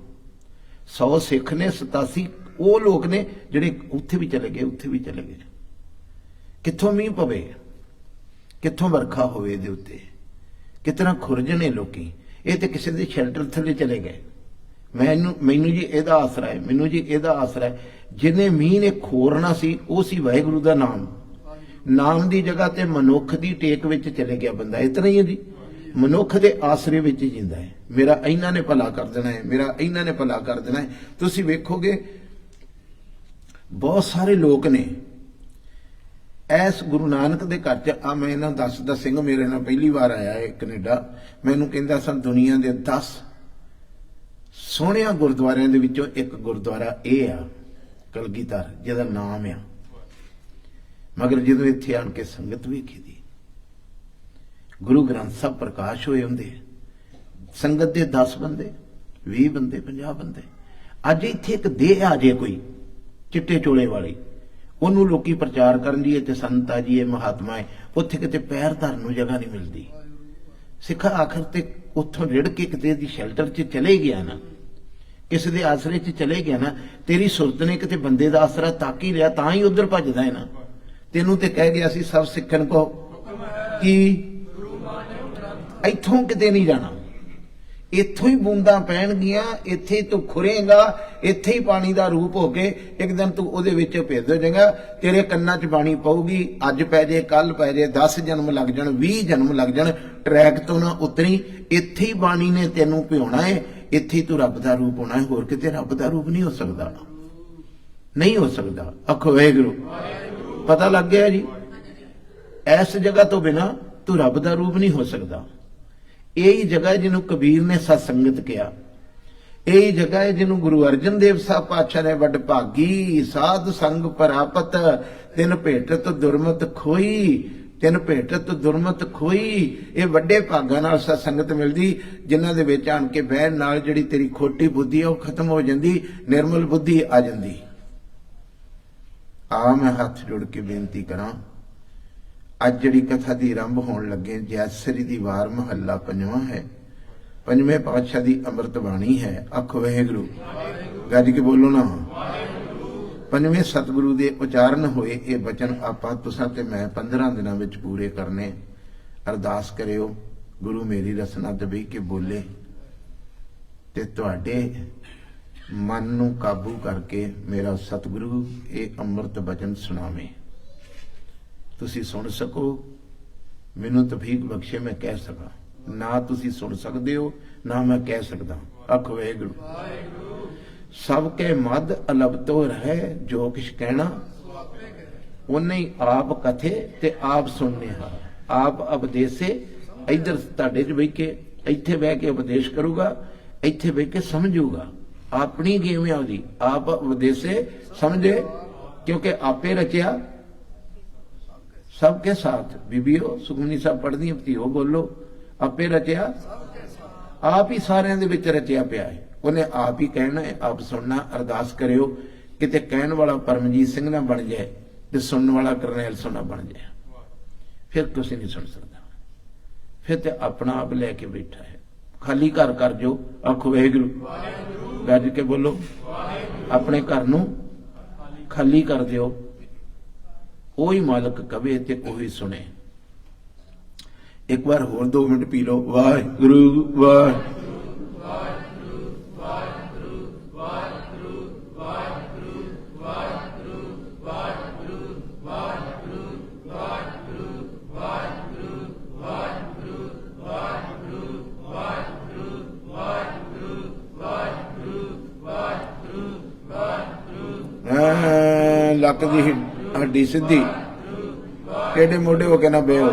100 ਸਿੱਖ ਨੇ, 87 ਉਹ ਲੋਕ ਨੇ ਜਿਹੜੇ ਉੱਥੇ ਵੀ ਚਲੇ ਗਏ, ਉੱਥੇ ਵੀ ਚਲੇ ਗਏ। ਕਿੱਥੋਂ ਮੀਂਹ ਪਵੇ, ਕਿੱਥੋਂ ਵਰਖਾ ਹੋਵੇ ਇਹਦੇ ਉੱਤੇ, ਕਿਤਨਾ ਖੁਰਜਣੇ ਲੋਕੀ। ਇਹ ਤੇ ਕਿਸੇ ਦੇ ਸ਼ੈਲਟਰ ਥੱਲੇ ਚਲੇ ਗਏ। ਮੈਨੂੰ ਜੀ ਇਹਦਾ ਆਸਰਾ ਹੈ, ਮੈਨੂੰ ਜੀ ਇਹਦਾ ਆਸਰਾ ਹੈ। ਜਿਹਨੇ ਮੀਂਹ ਨੇ ਖੋਰਨਾ ਸੀ ਉਹ ਸੀ ਵਾਹਿਗੁਰੂ ਦਾ ਨਾਮ। ਨਾਮ ਦੀ ਜਗ੍ਹਾ ਤੇ ਮਨੁੱਖ ਦੀ ਟੇਕ ਵਿੱਚ ਚਲੇ ਗਿਆ ਬੰਦਾ। ਇਤਨਾ ਹੀ ਹੈ ਜੀ, ਮਨੁੱਖ ਦੇ ਆਸਰੇ ਵਿੱਚ ਜਿੰਦਾ ਹੈ। ਮੇਰਾ ਇਹਨਾਂ ਨੇ ਭਲਾ ਕਰ ਦੇਣਾ ਹੈ, ਮੇਰਾ ਇਹਨਾਂ ਨੇ ਭਲਾ ਕਰ ਦੇਣਾ ਹੈ। ਤੁਸੀਂ ਵੇਖੋਗੇ ਬਹੁਤ ਸਾਰੇ ਲੋਕ ਨੇ ਐਸ ਗੁਰੂ ਨਾਨਕ ਦੇ ਘਰ 'ਚ ਆ। ਮੈਂ ਇਹਨਾਂ ਦੱਸਦਾ, ਸਿੰਘ ਮੇਰੇ ਨਾਲ ਪਹਿਲੀ ਵਾਰ ਆਇਆ ਹੈ ਕੈਨੇਡਾ। ਮੈਨੂੰ ਕਹਿੰਦਾ ਸਨ ਦੁਨੀਆ ਦੇ 10 ਸੋਹਣਿਆਂ ਗੁਰਦੁਆਰਿਆਂ ਦੇ ਵਿੱਚੋਂ ਇੱਕ ਗੁਰਦੁਆਰਾ ਇਹ ਆ ਕਲਗੀਧਰ, ਜਿਹਦਾ ਨਾਮ ਆ। ਮਗਰ ਜਦੋਂ ਇੱਥੇ ਆਣ ਕੇ ਸੰਗਤ ਵੇਖੀ ਦੀ, ਗੁਰੂ ਗ੍ਰੰਥ ਸਾਹਿਬ ਪ੍ਰਕਾਸ਼ ਹੋਏ ਹੁੰਦੇ, ਸੰਗਤ ਦੇ 10 ਬੰਦੇ, 20 ਬੰਦੇ, 50 ਬੰਦੇ। ਅੱਜ ਇੱਥੇ ਇੱਕ ਦੇਹ ਆ ਜੇ ਕੋਈ ਚਿੱਟੇ ਚੋਲੇ ਵਾਲੀ, ਉਹਨੂੰ ਲੋਕੀ ਪ੍ਰਚਾਰ ਕਰਨ ਦੀ ਤੇ ਸੰਤਾ ਜੀ ਇਹ ਮਹਾਤਮਾ ਹੈ, ਉੱਥੇ ਕਿਤੇ ਪੈਰ ਧਰਨ ਨੂੰ ਜਗ੍ਹਾ ਨਹੀਂ ਮਿਲਦੀ। ਸਿੱਖਾ ਆਖਰ ਤੇ ਉੱਥੋਂ ਰਿੜ ਕੇ ਕਿਤੇ ਦੀ ਸ਼ੈਲਟਰ 'ਚ ਚਲੇ ਗਿਆ ਨਾ, ਕਿਸੇ ਦੇ ਆਸਰੇ 'ਚ ਚਲੇ ਗਿਆ ਨਾ, ਤੇਰੀ ਸੁਰਤ ਨੇ ਕਿਤੇ ਬੰਦੇ ਦਾ ਆਸਰਾ ਤੱਕ ਹੀ ਲਿਆ, ਤਾਂ ਹੀ ਉਧਰ ਭੱਜਦਾ ਹੈ ਨਾ। ਤੈਨੂੰ ਤੇ ਕਹਿ ਗਿਆ ਸੀ ਸਭ ਸਿੱਖਣ ਕੋ ਕੀ, ਇੱਥੋਂ ਕਿਤੇ ਨਹੀਂ ਜਾਣਾ, ਇੱਥੋਂ ਹੀ ਬੂੰਦਾਂ ਪੈਣਗੀਆਂ, ਇੱਥੇ ਹੀ ਤੂੰ ਖੁਰੇਂਗਾ, ਇੱਥੇ ਹੀ ਪਾਣੀ ਦਾ ਰੂਪ ਹੋ ਕੇ ਇੱਕ ਦਿਨ ਤੂੰ ਉਹਦੇ ਵਿੱਚ ਭਿੱਜ ਜਾਏਗਾ। ਤੇਰੇ ਕੰਨਾਂ 'ਚ ਬਾਣੀ ਪਊਗੀ, ਅੱਜ ਪੈ ਜੇ, ਕੱਲ ਪੈ ਜੇ, 10 ਜਨਮ ਲੱਗ ਜਾਣ, 20 ਜਨਮ ਲੱਗ ਜਾਣ, ਟਰੈਕ ਤੋਂ ਨਾ ਉਤਰੀ। ਇੱਥੇ ਹੀ ਬਾਣੀ ਨੇ ਤੈਨੂੰ ਭਿਉਣਾ ਹੈ, ਇੱਥੇ ਹੀ ਤੂੰ ਰੱਬ ਦਾ ਰੂਪ ਹੋਣਾ ਹੈ, ਹੋਰ ਕਿਤੇ ਰੱਬ ਦਾ ਰੂਪ ਨਹੀਂ ਹੋ ਸਕਦਾ, ਨਹੀਂ ਹੋ ਸਕਦਾ। ਆਖੋ ਵਾਹਿਗੁਰੂ। ਪਤਾ ਲੱਗ ਗਿਆ ਜੀ, ਇਸ ਜਗ੍ਹਾ ਤੋਂ ਬਿਨਾ ਤੂੰ ਰੱਬ ਦਾ ਰੂਪ ਨਹੀਂ ਹੋ ਸਕਦਾ। यही जगह है जिन्हों कबीर ने सत्संगत किया, यही जगह है जिन्हों गुरु अर्जन देव साहब पातशाह ने वड भागी साध संग परापत तिन भेटत दुरमत खोई, तिन भेटत दुरमत खोई। ये वड्डे भागां नाल सत्संगत मिलदी, जिन्हां दे विच आण के बहन नाल जिहड़ी तेरी खोटी बुद्धि है वो खत्म हो जाती, निर्मल बुद्धि आ जाती। आ मैं हाथ जोड़ के बेनती करां, ਅੱਜ ਜਿਹੜੀ ਕਥਾ ਦੀ ਆਰੰਭ ਹੋਣ ਲੱਗੇ, ਜੈਸਰੀ ਦੀ ਵਾਰ ਮਹੱਲਾ 5ਵਾਂ ਹੈ, 5ਵੇਂ ਪਾਤਸ਼ਾਹ ਦੀ ਅੰਮ੍ਰਿਤ ਬਾਣੀ ਹੈ। ਆਖੋ ਵਾਹਿਗੁਰੂ, ਗੱਜ ਕੇ ਬੋਲੋ ਨਾ। 5ਵੇਂ ਸਤਿਗੁਰੂ ਦੇ ਉਚਾਰਨ ਹੋਏ ਇਹ ਬਚਨ ਆਪਾਂ ਤੁਸਾਂ ਤੇ ਮੈਂ 15 ਦਿਨਾਂ ਵਿੱਚ ਪੂਰੇ ਕਰਨੇ। ਅਰਦਾਸ ਕਰਿਓ ਗੁਰੂ ਮੇਰੀ ਰਸਨਾ ਦਬੀ ਕੇ ਬੋਲੇ ਤੇ ਤੁਹਾਡੇ ਮਨ ਨੂੰ ਕਾਬੂ ਕਰਕੇ ਮੇਰਾ ਸਤਿਗੁਰੂ ਇਹ ਅੰਮ੍ਰਿਤ ਬਚਨ ਸੁਣਾਵੇ, ਤੁਸੀਂ ਸੁਣ ਸਕੋ, ਮੈਨੂੰ ਤੌਫੀਕ ਬਖਸ਼ੇ ਮੈਂ ਕਹਿ ਸਕਾਂ। ਨਾ ਤੁਸੀਂ ਸੁਣ ਸਕਦੇ ਹੋ, ਨਾ ਮੈਂ ਕਹਿ ਸਕਦਾ। ਆਖੋ ਵਾਹਿਗੁਰੂ। ਸਭ ਕੇ ਮਦ ਅਲਬਤੋ ਰਹਿ, ਜੋ ਕਿਛ ਕਹਿਣਾ ਉਹਨੇ ਹੀ ਆਪ ਕਥੇ ਤੇ ਆਪ ਸੁਣਨੇ ਹਾ, ਆਪ ਉਪਦੇਸੇ। ਇੱਧਰ ਤੁਹਾਡੇ 'ਚ ਬਹਿ ਕੇ, ਇੱਥੇ ਬਹਿ ਕੇ ਉਪਦੇਸ਼ ਕਰੂਗਾ, ਇੱਥੇ ਬਹਿ ਕੇ ਸਮਝੂਗਾ। ਆਪਣੀ ਗੇਮ ਹੈ ਉਹਦੀ, ਆਪ ਉਪਦੇਸੇ ਸਮਝੇ, ਕਿਉਂਕਿ ਆਪੇ ਰਚਿਆ सबके साथ। बीबीओ सुखमनी साहब पढ़दी धीओ बोलो, आपे रचिया, आप ही सारे रचिया पिया है, उन्हें आप ही कहना है, आप सुनना। अरदास करियो किते कहन वाला परमजीत सिंह ना बन जाए ते सुनने वाला करनैल सोना बन जाए, फिर तुसी नहीं सुन सकता, फिर ते अपना आप लैके बैठा है। खाली घर कर जो। आखो वाहिगुरू, गज के बोलो, अपने घर नूं खाली कर दियो, ਉਹੀ ਮਾਲਕ ਕਵੇ ਤੇ ਉਹੀ ਸੁਣੇ। ਇੱਕ ਵਾਰ ਹੋਰ 2 ਮਿੰਟ ਪੀ ਲਓ। ਵਾਹਿਗੁਰੂ ਵਾਹਿਗੁਰੂ ਵਾਹਿਗੁਰੂ ਵਾਹਿਗੁਰੂ ਵਾਹਿਗੁਰੂ ਵਾਹਿਗੁਰੂ ਵਾਹਿਗੁਰੂ ਵਾਹਿਗੁਰੂ ਵਾਹਿਗੁਰੂ ਵਾਹਿਗੁਰੂ ਵਾਹਿਗੁਰੂ ਵਾਹਿਗੁਰੂ ਵਾਹਿਗੁਰੂ ਵਾਹਿਗੁਰੂ ਵਾਹਿਗੁਰੂ ਵਾਹਿਗੁਰੂ ਵਾਹਿਗੁਰੂ। ਲੱਕ ਦੀ हड्डी सीधी, टेढ़े मोढ़े होके ना बेहो।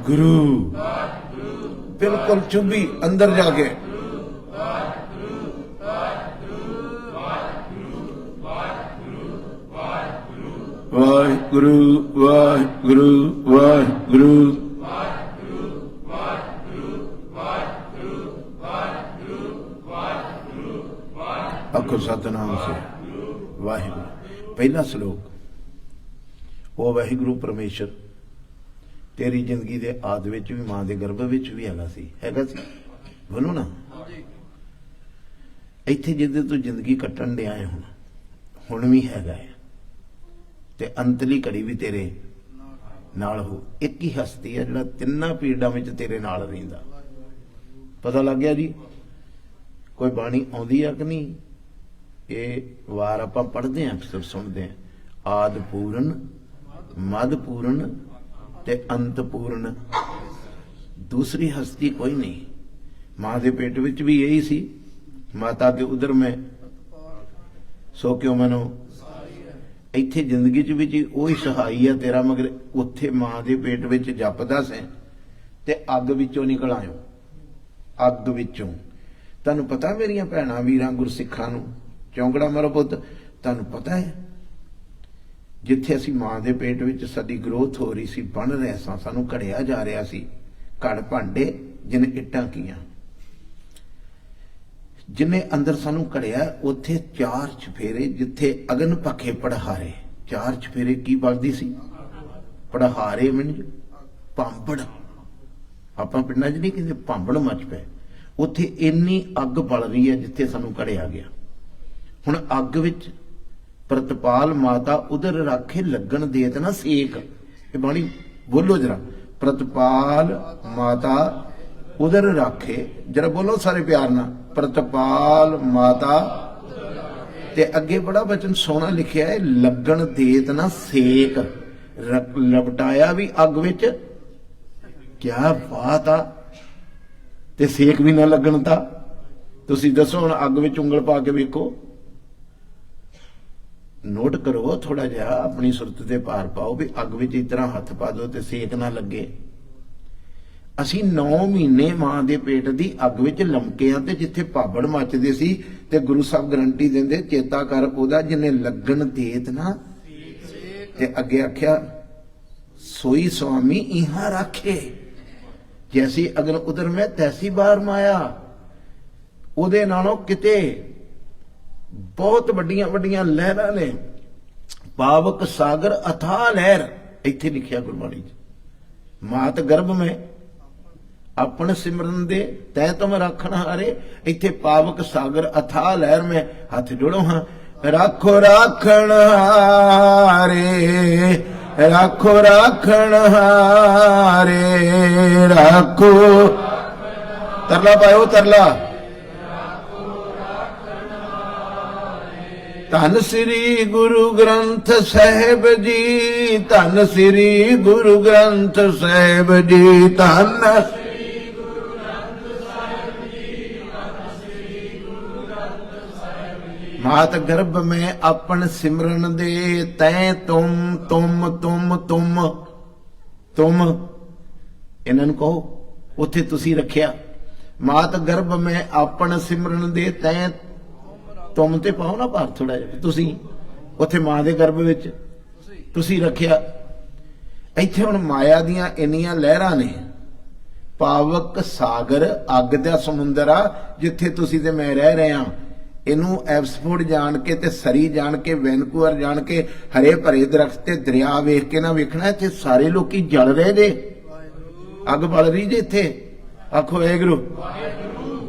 गुरु बिल्कुल चुभी अंदर जाके। वाहिगुरु वाहिगुरु वाहिगुरु। आखो सतनाम से वाहिगुरू। पहला श्लोक, ओ वाहिगुरू परमेश्वर तेरी जिंदगी दे आद विच भी, मां दे गर्भ विच भी हैगा सी बोलो ना। इत्थे जिद्दे तू जिंदगी कट्टन दे आए हुण भी हैगा है, ते अंतली घड़ी भी तेरे नाल हो। एक ही हस्ती है जिहड़ा तिन्ना पीड़ां विच तेरे नाल रहिंदा। पता लग गया जी। कोई बाणी आउंदी आ कि नहीं? ये वार आपां पढ़दे हैं, अक्सर सुनते हैं। आद पूरन, मद पूरन ते अंत पूरन, दूसरी हस्ती कोई नहीं। मां दे पेट विच भी यही सी, माता के उदर में सो क्यों मनो। इत्थे जिंदगी च भी ओही सहाई है तेरा, मगर उत्थे मां दे पेट विच जपदा से ते अग विचों निकल आयो। अग विचों तुहानूं पता मेरियां भैणां वीरां गुरसिखां नूं, चौंकड़ा मारो पुत, तुहानूं पता है जिथे असीं मां दे पेट विच साडी ग्रोथ हो रही सी, बन रहे सां, सानूं घड़िया जा रहा सी, घड़ भांडे जिन इट्टां कीआं। जिन्हें अंदर सानू घड़िया उत्थे 4 चफेरे जिथे अगन पखे पढ़हारे। 4 चफेरे की बलदी सी? पढ़हारे मीन भांबड़। आपां पिंडां 'च नहीं कहंदे भांबड़ मच पे। उत्थे इन्नी अग बल रही है जिथे सानू घड़िया गया। हुण अग विच प्रतपाल माता उधर राखे लगन देत ना सेक। ये बाणी बोलो जरा, प्रतपाल माता उधर राखे, जरा बोलो सारे प्यार ना, प्रतपाल माता। ते अगे बड़ा वचन सोना लिखिया है, लगन देत ना सेक, लपटाया भी अग विच। क्या बात आ, ते सेक भी ना लगन ता। तुसी दसो हुण अग विच उंगल पा के वेखो, नोट करो थोड़ा जिहा, अपनी सुरत ते पार पाओ भी अग विच इस तरह हथ पा दो ते सेक ना लगे। असी 9 महीने मां दे पेट दी अग विच लमके आ ते जिथे भाबड़ मचदे सी ते गुरु साहब गारंटी देंदे, चेता कर ओदा जिन्ने लगन देत ना। ते अगे आख्या सोई स्वामी इहां राखे, जैसी अगन उधर में तैसी बार माया। ओदे नालों किते बहुत वड्डियां वड्डियां लहरां ने। पावक सागर अथाह लहर, इत्थे लिखिया गुरबाणी च। मात गर्भ में अपन सिमरन दे तै तुम राखण हारे, इत्थे पावक सागर अथाह लहर में। हाथ जोड़ो हाँ, राखो राखण हारे, राखो राखण हारे, राखो। तरला पायो तरला। धन श्री गुरु ग्रंथ साहिब जी, धन श्री गुरु ग्रंथ साहिब जी, धन मात गर्भ में अपन सिमरन दे तै तुम इन्हां नूं कहो उत्थे तुसी रखिया। मात गर्भ में अपन सिमरन दे तै तुम ते पाओ ना भार थोड़ा जिहा, तुसी उत्थे मां दे गर्भ विच तुसी रखिया। इत्थे हुण माया दियां इन्नियां लहरां ने। पावक सागर अग दा समुंदर आ जिथे तुसी ते मैं रह रहे हां। इनू एब्सफोर्ड जान के ते सरी जान के वैनकूवर जान के हरे भरे दरख्त ते दरिया वेख के ना वेखना इत्थे सारे लोकी जल रहे जे, अग बल रही जे इत्थे। आखो वाहिगुरू।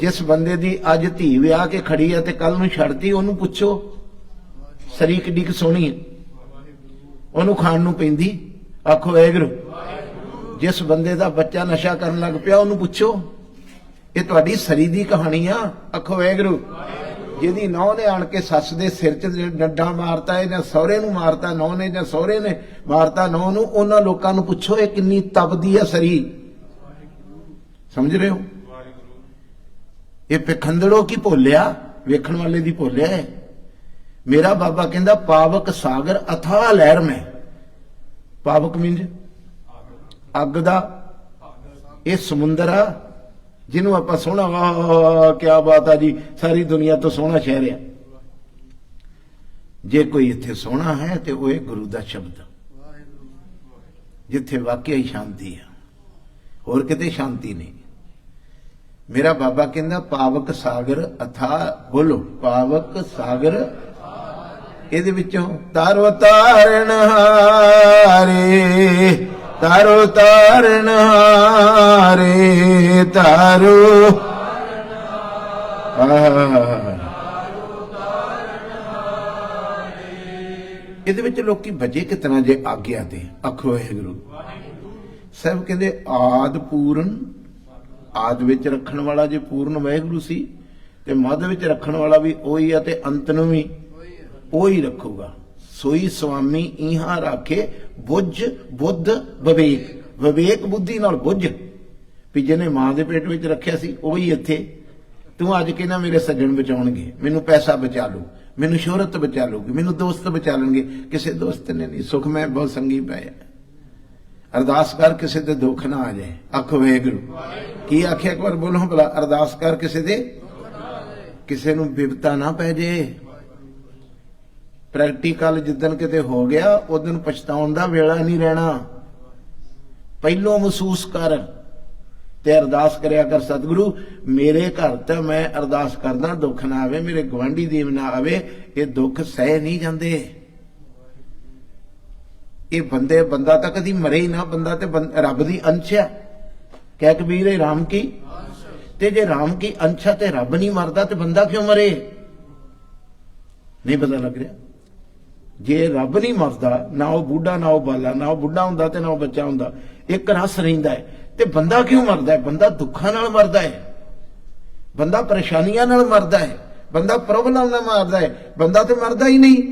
जिस बंदे दी अज धी विआह के खड़ी है ते कल नूं छड्डती, ओनू पुछो सरी किड्डी सोहणी है, ओनू खाण नूं पैंदी। आखो वाहिगुरू। जिस बंदे दा बच्चा नशा करन लग पिया, ओनू पुछो। ये तुहाडी सरी दी कहानी आ। आखो वाहिगुरू। जिहदी नौं ने आण के सस दे सिर च डंडा मारता है, जां सहुरे नूं मारता नौं ने, जां सहुरे ने मारता नौं नूं, उन्हां लोकां नूं पुछो ये किन्नी तपदी है सरी। समझ रहे हो? ये पखंदड़ों की भोलिया, वेखण वाले दी भोलिया है। मेरा बाबा कहंदा पावक सागर अथाह लहर में। पावक मीन अग दा ये समुंदर आ जिन्हों आपां सोहना, वाह क्या बात है जी, सारी दुनिया तो सोहना शहर है। जे कोई इत्थे सोहना है तो वह गुरु दा शब्द, जिथे वाकई शांति है, होर किते शांति नहीं। मेरा बाबा कहंदा पावक सागर अथाह, बोलो पावक सागर। इहदे विचों तारो तारण हारे, तारो तारण हारे, तारो। इहदे विच लोकी बजे कितना जे आग्या ते। आखो वाहिगुरू। सब कहंदे आद पूਰਨ, आद विच रखण वाला जे पूर्ण वाहिगुरू सी ते मध विच रखण वाला भी ओही है ते अंत नूं भी ओही रखूगा। सोई स्वामी इहां राखे, बुझ बुद्ध विवेक, विवेक बुद्धि नाल बुझ। भी जिन्हें मां दे पेट विच रखिया सी ओही इत्थे। तू अज के ना मेरे सज्जण बचाउणगे, मैनू पैसा बचा लू, मैनू शोहरत बचा लूगी, मैनू दोस्त बचा लणगे। किसी दोस्त ने नहीं, सुख मैं बहुत संगी पाया। अरदास कर किसी दे दुख ना आ जाए। आखो वाहिगुरू। की आखिया एक बार बोलो भला, अरदास कर किसी दे किसी नूं बिपता ना पै जे। प्रैक्टिकल जिदन किते हो गया उदन पछताउण दा वेला नहीं रहना। पहलों महसूस कर ते अरदास करिया कर सतगुरु मेरे घर तो मैं अरदास करदा दुख ना आवे, मेरे गवांढी देव ना आवे, ये दुख सह नहीं जाते। ये बंदा तो कदी मरे ही ना, बंदा तो रब दी अंश है। कह कबीर है राम की, ते जे राम की अंश है ते रब नहीं मरदा ते बंदा क्यों मरे? नहीं पता लग रहा। जे रब नहीं मरदा, ना वो बूढ़ा ना वो बाला, ना वो बुढ़ा हुंदा ते ना वो बच्चा हुंदा, एक रस रहिंदा है, ते बंदा क्यों मरदा है? बंदा दुखा नाल मरदा है, बंदा परेशानियां नाल मरदा है, बंदा प्रॉब्लम नाल मरदा है, बंदा तो मरदा ही नहीं।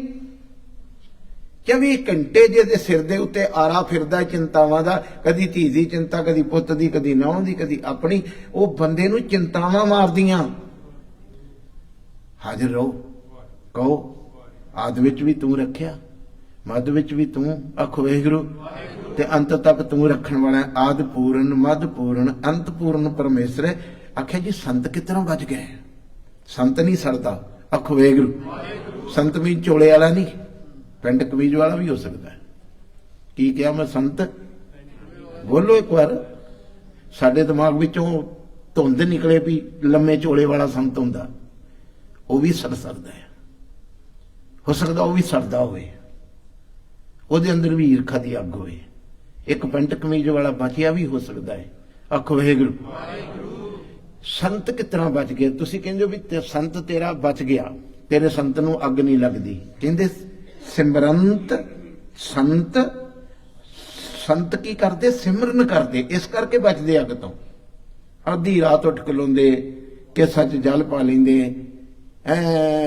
24 घंटे जे सिर दे उत्ते आरा फिरदा है चिंतावां दा, कदी धी दी चिंता, कदी पुत्त दी, कदी नौं दी, कदी अपनी, वो बंदे नूं चिंतावां मारदियां। हाजिर रहो, कहो आद विच भी तू रखिया, मध विच भी तू, आखो वाहिगुरू, ते अंत तक तू रखण वाला। आद पूर्ण, मध पूर्ण, अंत पूर्ण परमेश्वर। आख्या जी संत किस तरह बच गए? संत नहीं सड़दा, आखो वाहिगुरू। संत भी चोले वाला नहीं, पिंड कमीज वाला भी हो सकता है। की क्या मैं संत? बोलो एक बार। साडे दिमाग विचों धुंध निकले भी लम्मे चोले वाला संत हुंदा, वो भी सड़ सकता है। हो सकता वो भी सड़दा होवे, ਉਹਦੇ अंदर भी ईर्खा की अग होवे। एक पेंट कमीज वाला बचिया भी हो सकता है। आखो वाहिगुरू। संत किस तरह बच गए? तुसीं कहंदे हो भी संत तेरा बच गया, तेरे संत नूं अग नहीं लगदी। कहंदे सिमरंत संत, संत की करते? सिमरन करते, इस करके बचते अग तो। आधी रात उठ खलोंदे, केसां च जल पा लैंदे,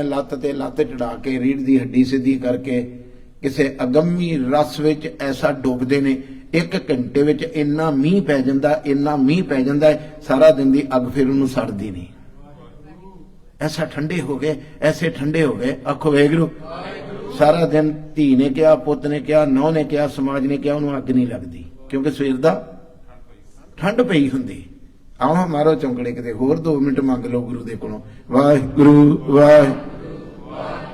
लत्त ते लत्त चढ़ा के रीढ़ की हड्डी सीधी करके किसी अगम्मी रस विच ऐसा डुबदे ने। 1 घंटे विच इन्ना मींह पै जांदा, इन्ना मींह पै जांदा है, सारा दिन की अग फिर उन्होंने सड़दी नहीं। ऐसा ठंडे हो गए, ऐसे ठंडे हो गए। आखो वाहिगुरू। सारा दिन धी ने कहा, पुत ने कहा, नौं ने कहा, समाज ने कहा, उन्होंने अग नहीं लगती, क्योंकि सवेर दा ठंड पई हुंदी। आओ मारो चौंकड़े, किते होर 2 मिनट मंग लो गुरु दे कोलों। वाहिगुरू वाह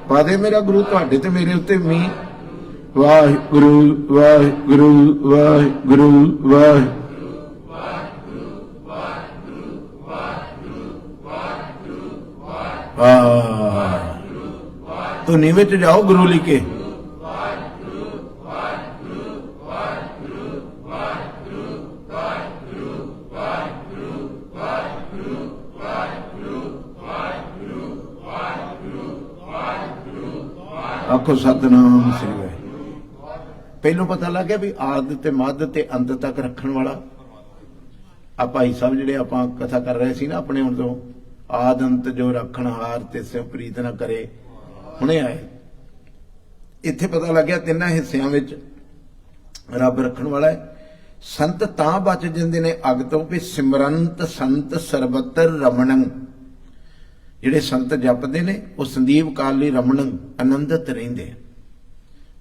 पा दे मेरा गुरु तुहाडे ते मेरे उत्ते मींह। वाहिगुरू वाहिगुरू वाहिगुरू वाह। तो नीवे च जाओ गुरु लिखे। आखो सतनाम श्री वाहिगुरू। पहलों पता लग गया भी आद ते मध ते अंत तक रखण वाला। आ भाई साहब जिहड़े आपां कथा कर रहे सी ना अपने हुण तो, आद अंत जो रखण हार ते सिउ प्रीत न करे, हुणे आए। इत्थे पता लग गया 3 हिस्सियां विच रब रखण वाला है। संत तां बच जांदे ने अग तो भी सिमरंत संत सरबतर रमणं। जिहड़े संत जपदे ने वो संदीप काल लई रमणं आनंदित रहिंदे,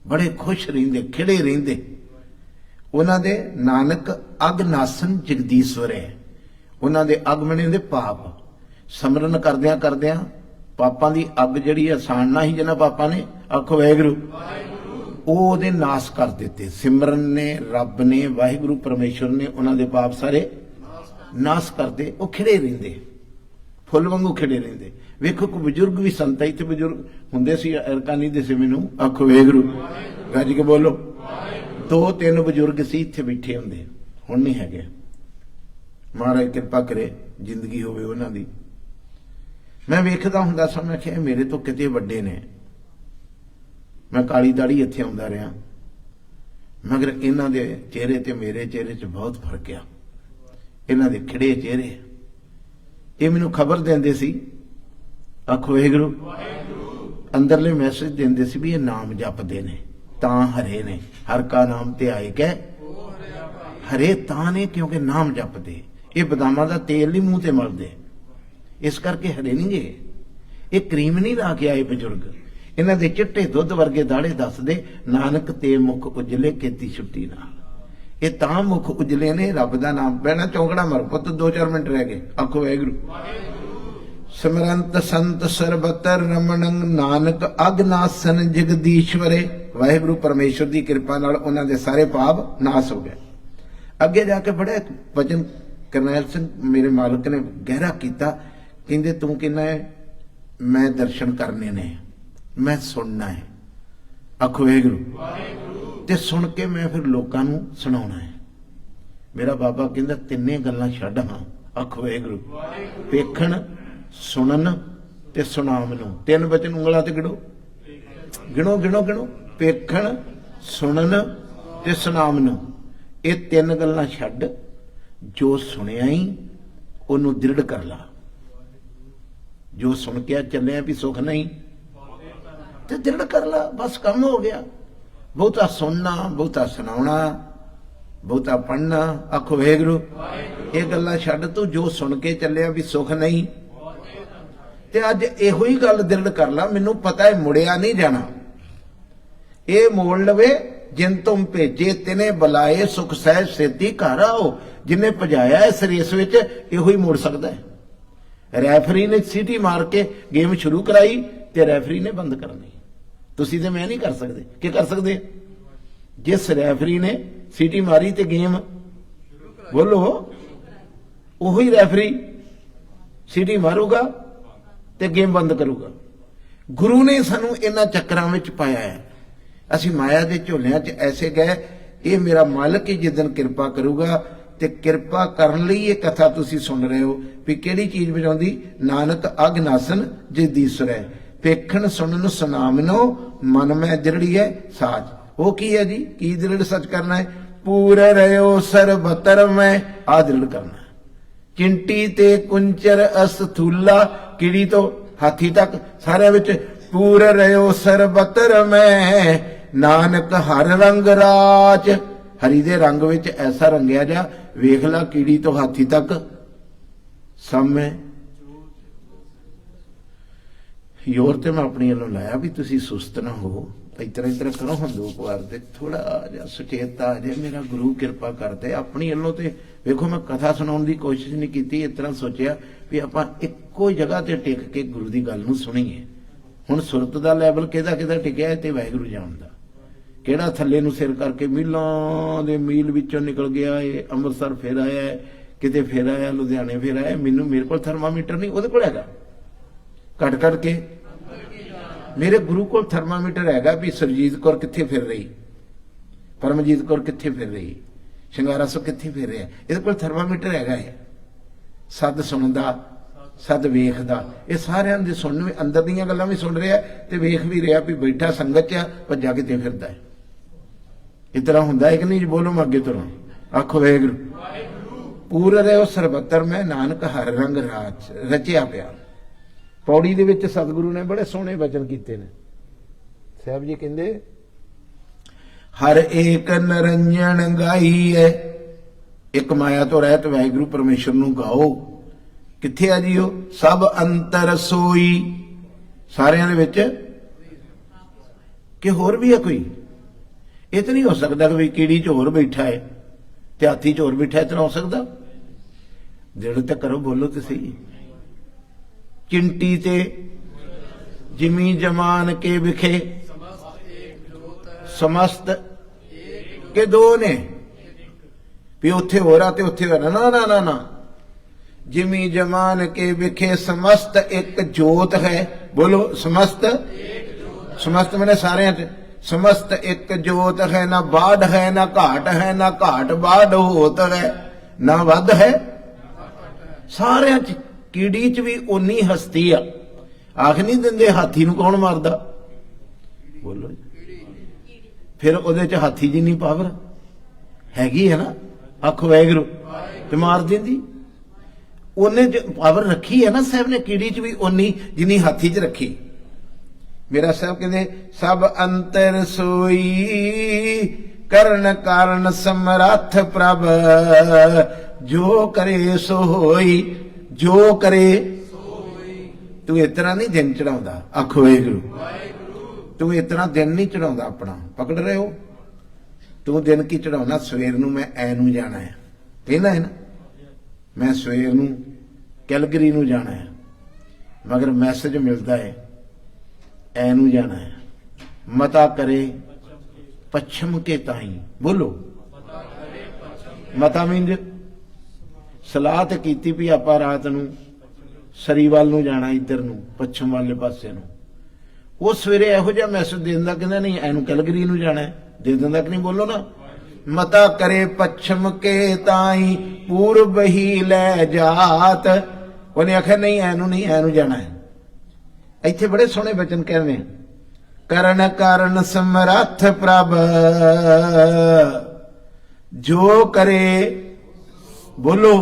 बड़े खुश रहिंदे, खिड़े रहिंदे। उन्हां दे नानक अग नासन जगदीश्वर है। उन्हां दे अग मने दे पाप सिमरन करदियां करदियां पापां दी अग जिहड़ी असानना ही जिन्हां पापां ने, आखो वाहिगुरू, ਉਹਦੇ नाश कर दिते। सिमरन ने, रब ने, वाहिगुरू परमेश्वर ने उन्हां दे पाप सारे नाश करते। वो खिड़े रहिंदे, फुੱਲ वांगू खिड़े रहिंदे। वेखो कोई बजुर्ग भी संत इत्थे बजुर्ग हुंदे सी, अरका नहीं दिसे मैनूं, आखो वाहिगुरू, गज के बोलो। 2-3 बजुर्ग सी इत्थे बैठे हुंदे, हुण नहीं हैगे। महाराज किरपा करे जिंदगी होवे उन्हां दी। मैं वेखदा हुंदा सां, मैं किहा मेरे तो किते वड्डे ने। मैं काली दाड़ी इत्थे आउंदा रहा, मगर इन्हां दे चेहरे ते मेरे चेहरे च बहुत फर्क आ। इन्हां दे खिड़े चेहरे, ये मैनूं खबर देंदे सी, आखो वाहिगुरू, अंदरले मैसेज देंदे सी भी ये नाम जपदे ने तां हरे ने। हर का नाम ते आए कै हरे तां ने, क्योंकि नाम जपदे। ये बदामां दा तेल नहीं मूँह ते मलदे, इस करके हरे नहीं गए। ये क्रीम नहीं ला के आए बजुर्ग। इन्हां दे चिट्टे दुध वर्गे दाड़े दसदे, नानक ते मुख उजले केती छुट्टी नाल। ये तां मुख उजले ने, रब दा नाम पैना। चौंकड़ा मर पुत, 2-4 मिनट रह गए। आखो वाहिगुरू। सिमरंत संत सरबतर रमणं, नानक अगनासन जगदीश्वरे। वाहिगुरू परमेश्वर की कृपा नाल उन्हां दे सारे पाप नाश हो गए। अगे जाके बड़ा वचन करनैल सिंह मेरे मालक ने गहरा किया, कहते तू कहना है मैं दर्शन करने ने, मैं सुनना है, आखो वाहिगुरू, ते सुन के मैं फिर लोगों नूं सुणाउणा है। मेरा बाबा कहंदा तिन्ने गल्लां छड्ड, हाँ आखो वाहिगुरू, वेखण सुनन ते सुणावन नूं। तीन वचन उंगलां ते गिणो गिणो गिणो गिणो, वेखण सुनन ते सुणावन नूं। ये तीन गल्लां छड्ड, जो सुनिया ही उन्होंने दृढ़ कर ला। जो सुन के चलिया भी सुख नहीं तो दृढ़ कर ला, बस काम हो गया। बहुता सुनना, बहुता सुनाना, बहुता पढ़ना, आखो वाहिगुरू, ये गल्लां छड्ड तू जो सुन के चलिया भी सुख नहीं, ते अज इहो ही गल दृढ़ कर ला, मैनू पता है मुड़िया नहीं जाना। ये मोड़ लवे जिन तुम भेजे तिने बुलाए, सुख सहज सेती घर आओ। जिन्हें भजाया इस रेस विच इहो ही मोड़ सकता है। रैफरी ने सीटी मार के गेम शुरू कराई ते रैफरी ने बंद करनी। तुसी ते मैं नहीं कर सकते, क्या कर सकते? जिस रैफरी ने सीटी मारी ते गेम बोलो, उही रैफरी सीटी मारूगा ते गेम बंद करूगा। गुरु ने सानू इन्हां चक्करां विच पाया है। असीं माया दे झोलियां च ऐसे गए, ये मेरा मालक ही जिस दिन किरपा करूगा, ते किरपा करन लई ये कथा तुसीं सुन रहे हो भी किहड़ी चीज बजाउंदी, नानक अगनासन जे दीसरै, वेखण सुनन सुनावनो, मन में दृढ़ी है साज। वो की है जी, की दृढ़ सच करना है? पूर रहो सरबतर में, आ दृढ़ करना है। चिंटी ते कुंचर अस्थूला, कीड़ी तो हाथी तक सारे विच पूर रहो सरबतर में, नानक हर रंग राज। हरी दे रंग विच ऐसा रंगिया जा, वेख ला कीड़ी तो हाथी तक सब में। योर ते मैं अपनी वालों लाया भी तुसी सुस्त ना हो, इतना इतना करो हम दो बार ते थोड़ा जा सुचेता आ जाए, मेरा गुरु किरपा करते। अपनी वालों ते वेखो मैं कथा सुनाउण दी कोशिश नहीं की, इतना सोचिया भी आपां इक्को जगह ते टिक के गुरु दी गल नूं सुणीए। हुण सुरत दा लैवल किहदा किहदा टिकिया है ते वाहिगुरू जाणदा। किहड़ा थल्ले नूं सिर करके मीलों दे मील विचों निकल गया है, अंमृतसर फिर आया है, किते फिर आया, लुधियाने फिर आया। मैनूं मेरे कोल थर्मामीटर नहीं, उहदे कोल हैगा घट घट के। मेरे गुरु कोल थर्मामीटर हैगा भी सरजीत कौर कित्थे फिर रही, परमजीत कौर कित्थे फिर रही, शंगारा सो कित्थे फिर रहा, इहदे कोल थर्मामीटर हैगा है। सद सुनदा, सद वेखदा, ये सारियां दे सुनन में अंदर दीयां गल्लां भी सुन रहा ते वेख भी रहा भी बैठा संगत च भज्जा किते फिरदा है। इतना हुंदा है कि नहीं? बोलो मैं अगे तुरां, आखो वाहिगुरू। पूर रहो सरबत्तर में, नानक हर रंग राज रचिया पिया। पौड़ी दे विच सतगुरु ने बड़े सोहने वचन कीते ने। साहब जी कहंदे, हर एक निरंजन गाई है, एक माया तो रहत वाहिगुरू परमेश्वर नूं गाओ। कित्थे आ जी? सब अंतर सोई, सारियां दे विच कि होर भी है कोई? ये तो नहीं हो सकता कि कीड़ी च होर बैठा है ते हाथी च होर बैठा है, इतना हो सकता? दिल ते करो, बोलो तो सही। चिंटी ते जिमी जमान के विखे, समस्त के दो ने भी उत्थे हो रहा ते उत्थे हो रहा, ना ना ना ना। जिमी जमान के विखे समस्त एक जोत है। बोलो समस्त, समस्त मैंने सारे, समस्त एक जोत है, ना बाढ़ है ना घाट है, ना घाट बाढ़ होत है, ना वध है। सारे कीड़ी च भी उन्नी हस्ती आ। आख नहीं दिंदे हाथी नूं कौन मारदा? बोलो फिर उहदे च हाथी जिन्नी पावर हैगी है ना, आखो वाहिगुरू, ते मार देंदी। उन्हें पावर रखी है ना साहब ने कीड़ी च भी उन्नी जिन्नी हाथी च रखी। मेरा साहब कहते, सब अंतर सोई करण कारण समर्थ प्रभ, जो करे सो होई, जो करे। तू इतना नहीं दिन चढ़ाउंदा, आखो वाहिगुरू, तू इतना दिन नहीं चढ़ाउंदा अपना, पकड़ रहे हो? तू दिन की चढ़ाउना, सवेर नूं मैं ऐ नूं जाना है, कहना है ना, मैं सवेर नूं कैलगरी नूं जाना है, मगर मैसेज मिलता है ऐ नूं जाना है। मता करे पश्चिम के ताई, बोलो मता मीन ਸਲਾਹ ਤੇ ਕੀਤੀ ਵੀ ਆਪਾਂ ਰਾਤ ਨੂੰ ਸਰੀ ਵੱਲ ਨੂੰ ਜਾਣਾ, ਇੱਧਰ ਨੂੰ ਪੱਛਮ ਵਾਲੇ ਪਾਸੇ ਨੂੰ। ਉਹ ਸਵੇਰੇ ਇਹੋ ਜਿਹਾ ਮੈਸੇਜ ਦੇ ਦਿੰਦਾ, ਕਹਿੰਦਾ ਨਹੀਂ ਇਹਨੂੰ ਕੈਲਗਰੀ ਨੂੰ ਜਾਣਾ ਹੈ, ਦੇ ਦਿੰਦਾ ਕਿ ਨਹੀਂ, ਬੋਲੋ ਨਾ। ਮਤਾ ਕਰੇ ਪੱਛਮ ਕੇ ਤਾਈ ਪੂਰਬ ਹੀ ਲੈ ਜਾਤ। ਉਹਨੇ ਆਖਿਆ ਨਹੀਂ ਇਹਨੂੰ ਨਹੀਂ, ਇਹਨੂੰ ਜਾਣਾ ਹੈ। ਇੱਥੇ ਬੜੇ ਸੋਹਣੇ ਬਚਨ ਕਹਿੰਦੇ, ਕਰਨ ਕਾਰਨ ਸਮਰੱਥ ਪ੍ਰਭ ਜੋ ਕਰੇ, ਬੋਲੋ,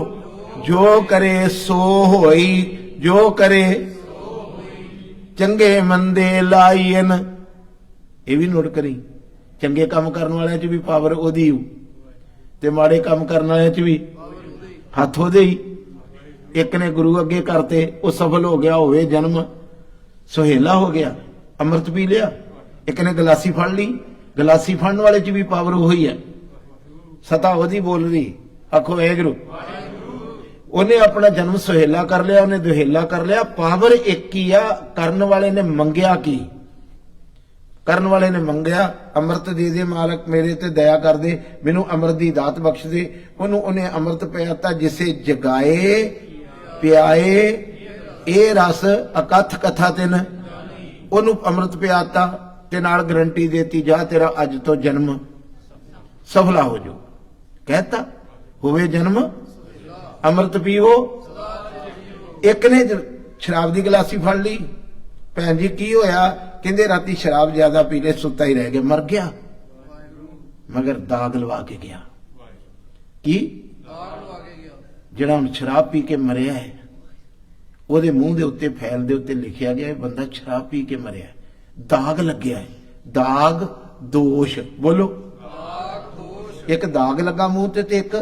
ਜੋ ਕਰੇ ਸੋ ਹੋਈ, ਜੋ ਕਰੇ ਚੰਗੇ ਮੰਦੇ ਲਾਈਨ। ਇਹ ਵੀ ਨੋਟ ਕਰੀ, ਚੰਗੇ ਕੰਮ ਕਰਨ ਵਾਲਿਆਂ 'ਚ ਵੀ ਪਾਵਰ ਉਹਦੀ ਤੇ ਮਾੜੇ ਕੰਮ ਕਰਨ ਵਾਲਿਆਂ 'ਚ ਵੀ ਹੱਥ ਉਹਦੇ ਹੀ। ਇੱਕ ਨੇ ਗੁਰੂ ਅੱਗੇ ਕਰਤੇ, ਉਹ ਸਫਲ ਹੋ ਗਿਆ, ਹੋਵੇ ਜਨਮ ਸੁਹੇਲਾ ਹੋ ਗਿਆ, ਅੰਮ੍ਰਿਤ ਪੀ ਲਿਆ। ਇੱਕ ਨੇ ਗਲਾਸੀ ਫੜ ਲਈ, ਗਲਾਸੀ ਫੜਨ ਵਾਲੇ 'ਚ ਵੀ ਪਾਵਰ ਉਹੀ ਹੈ, ਸਤਾ ਉਹਦੀ ਬੋਲ ਰਹੀ। ਆਖੋ ਵਾਹਿਗੁਰੂ। ਉਹਨੇ ਆਪਣਾ ਜਨਮ ਸੁਹੇਲਾ ਕਰ ਲਿਆ, ਉਹਨੇ ਦੁਹੇਲਾ ਕਰ ਲਿਆ। ਪਾਵਰ ਇੱਕ ਹੀ ਆ। ਕਰਨ ਵਾਲੇ ਨੇ ਮੰਗਿਆ ਕੀ? ਕਰਨ ਵਾਲੇ ਨੇ ਮੰਗਿਆ ਅੰਮ੍ਰਿਤ ਦੇ ਦੇ ਮਾਲਕ, ਮੇਰੇ ਤੇ ਦਇਆ ਕਰ ਦੇ, ਮੈਨੂੰ ਅੰਮ੍ਰਿਤ ਦੀ ਦਾਤ ਬਖਸ਼ ਦੇ। ਉਹਨੇ ਅੰਮ੍ਰਿਤ ਪਿਆਤਾ, ਜਿਸੇ ਜਗਾਏ ਪਿਆਏ ਇਹ ਰਸ ਅਕਥ ਕਥਾ ਤਿਨ। ਉਹਨੂੰ ਅੰਮ੍ਰਿਤ ਪਿਆਤਾ ਤੇ ਨਾਲ ਗਰੰਟੀ ਦੇਤੀ, ਜਾ ਤੇਰਾ ਅੱਜ ਤੋਂ ਜਨਮ ਸਫਲਾ ਹੋ ਜਾਊ। ਕਹਿਤਾ ਹੋਵੇ ਜਨਮ ਅੰਮ੍ਰਿਤ ਪੀਵੋ। ਇੱਕ ਨੇ ਸ਼ਰਾਬ ਦੀ ਗਲਾਸੀ ਫੜ ਲਈ, ਭੈਣ ਜੀ ਕੀ ਹੋਇਆ? ਕਹਿੰਦੇ ਰਾਤੀ ਸ਼ਰਾਬ ਜ਼ਿਆਦਾ ਪੀ ਲਈ, ਸੁੱਤਾ ਹੀ ਰਹਿ ਗਿਆ, ਮਰ ਗਿਆ। ਮਗਰ ਦਾਗ ਲਵਾ ਕੇ ਗਿਆ। ਕੀ? ਜਿਹੜਾ ਹੁਣ ਸ਼ਰਾਬ ਪੀ ਕੇ ਮਰਿਆ ਹੈ, ਉਹਦੇ ਮੂੰਹ ਦੇ ਉੱਤੇ, ਫੈਲ ਦੇ ਉੱਤੇ ਲਿਖਿਆ ਗਿਆ, ਇਹ ਬੰਦਾ ਸ਼ਰਾਬ ਪੀ ਕੇ ਮਰਿਆ, ਦਾਗ ਲੱਗਿਆ ਹੈ। ਦਾਗ ਦੋਸ਼, ਬੋਲੋ। ਇੱਕ ਦਾਗ ਲੱਗਾ ਮੂੰਹ ਤੇ ਇੱਕ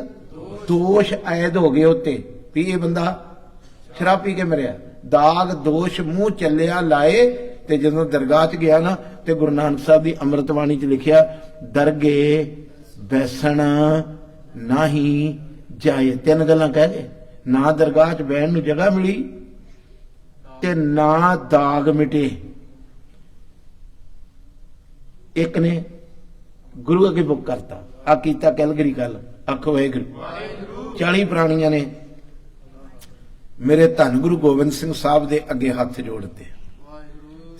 ਦੋਸ਼ ਐਦ ਹੋ ਗਏ ਉੱਤੇ ਵੀ ਇਹ ਬੰਦਾ ਸ਼ਰਾਬ ਪੀ ਕੇ ਮਰਿਆ। ਦਾਗ ਦੋਸ਼ ਮੂੰਹ ਚੱਲਿਆ ਲਾਏ। ਤੇ ਜਦੋਂ ਦਰਗਾਹ 'ਚ ਗਿਆ ਨਾ, ਤੇ ਗੁਰੂ ਨਾਨਕ ਸਾਹਿਬ ਦੀ ਅੰਮ੍ਰਿਤ ਬਾਣੀ 'ਚ ਲਿਖਿਆ, ਦਰਗੇ ਬੈਸਣ ਨਹੀਂ ਜਾਏ। ਤਿੰਨ ਗੱਲਾਂ ਕਹਿ ਗਏ, ਨਾ ਦਰਗਾਹ 'ਚ ਬਹਿਣ ਨੂੰ ਜਗ੍ਹਾ ਮਿਲੀ ਤੇ ਨਾ ਦਾਗ ਮਿਟੇ। ਇੱਕ ਨੇ ਗੁਰੂ ਅੱਗੇ ਬੁੱਕ ਕਰਤਾ, ਆ ਕੀਤਾ ਕੈਲਗਰੀ ਕੱਲ। ਆਖੋ ਵਾਹਿਗੁਰੂ। 40 ਪ੍ਰਾਣੀਆਂ ਨੇ ਮੇਰੇ ਧੰਨ ਗੁਰੂ ਗੋਬਿੰਦ ਸਿੰਘ ਸਾਹਿਬ ਦੇ ਅੱਗੇ ਹੱਥ ਜੋੜਤੇ।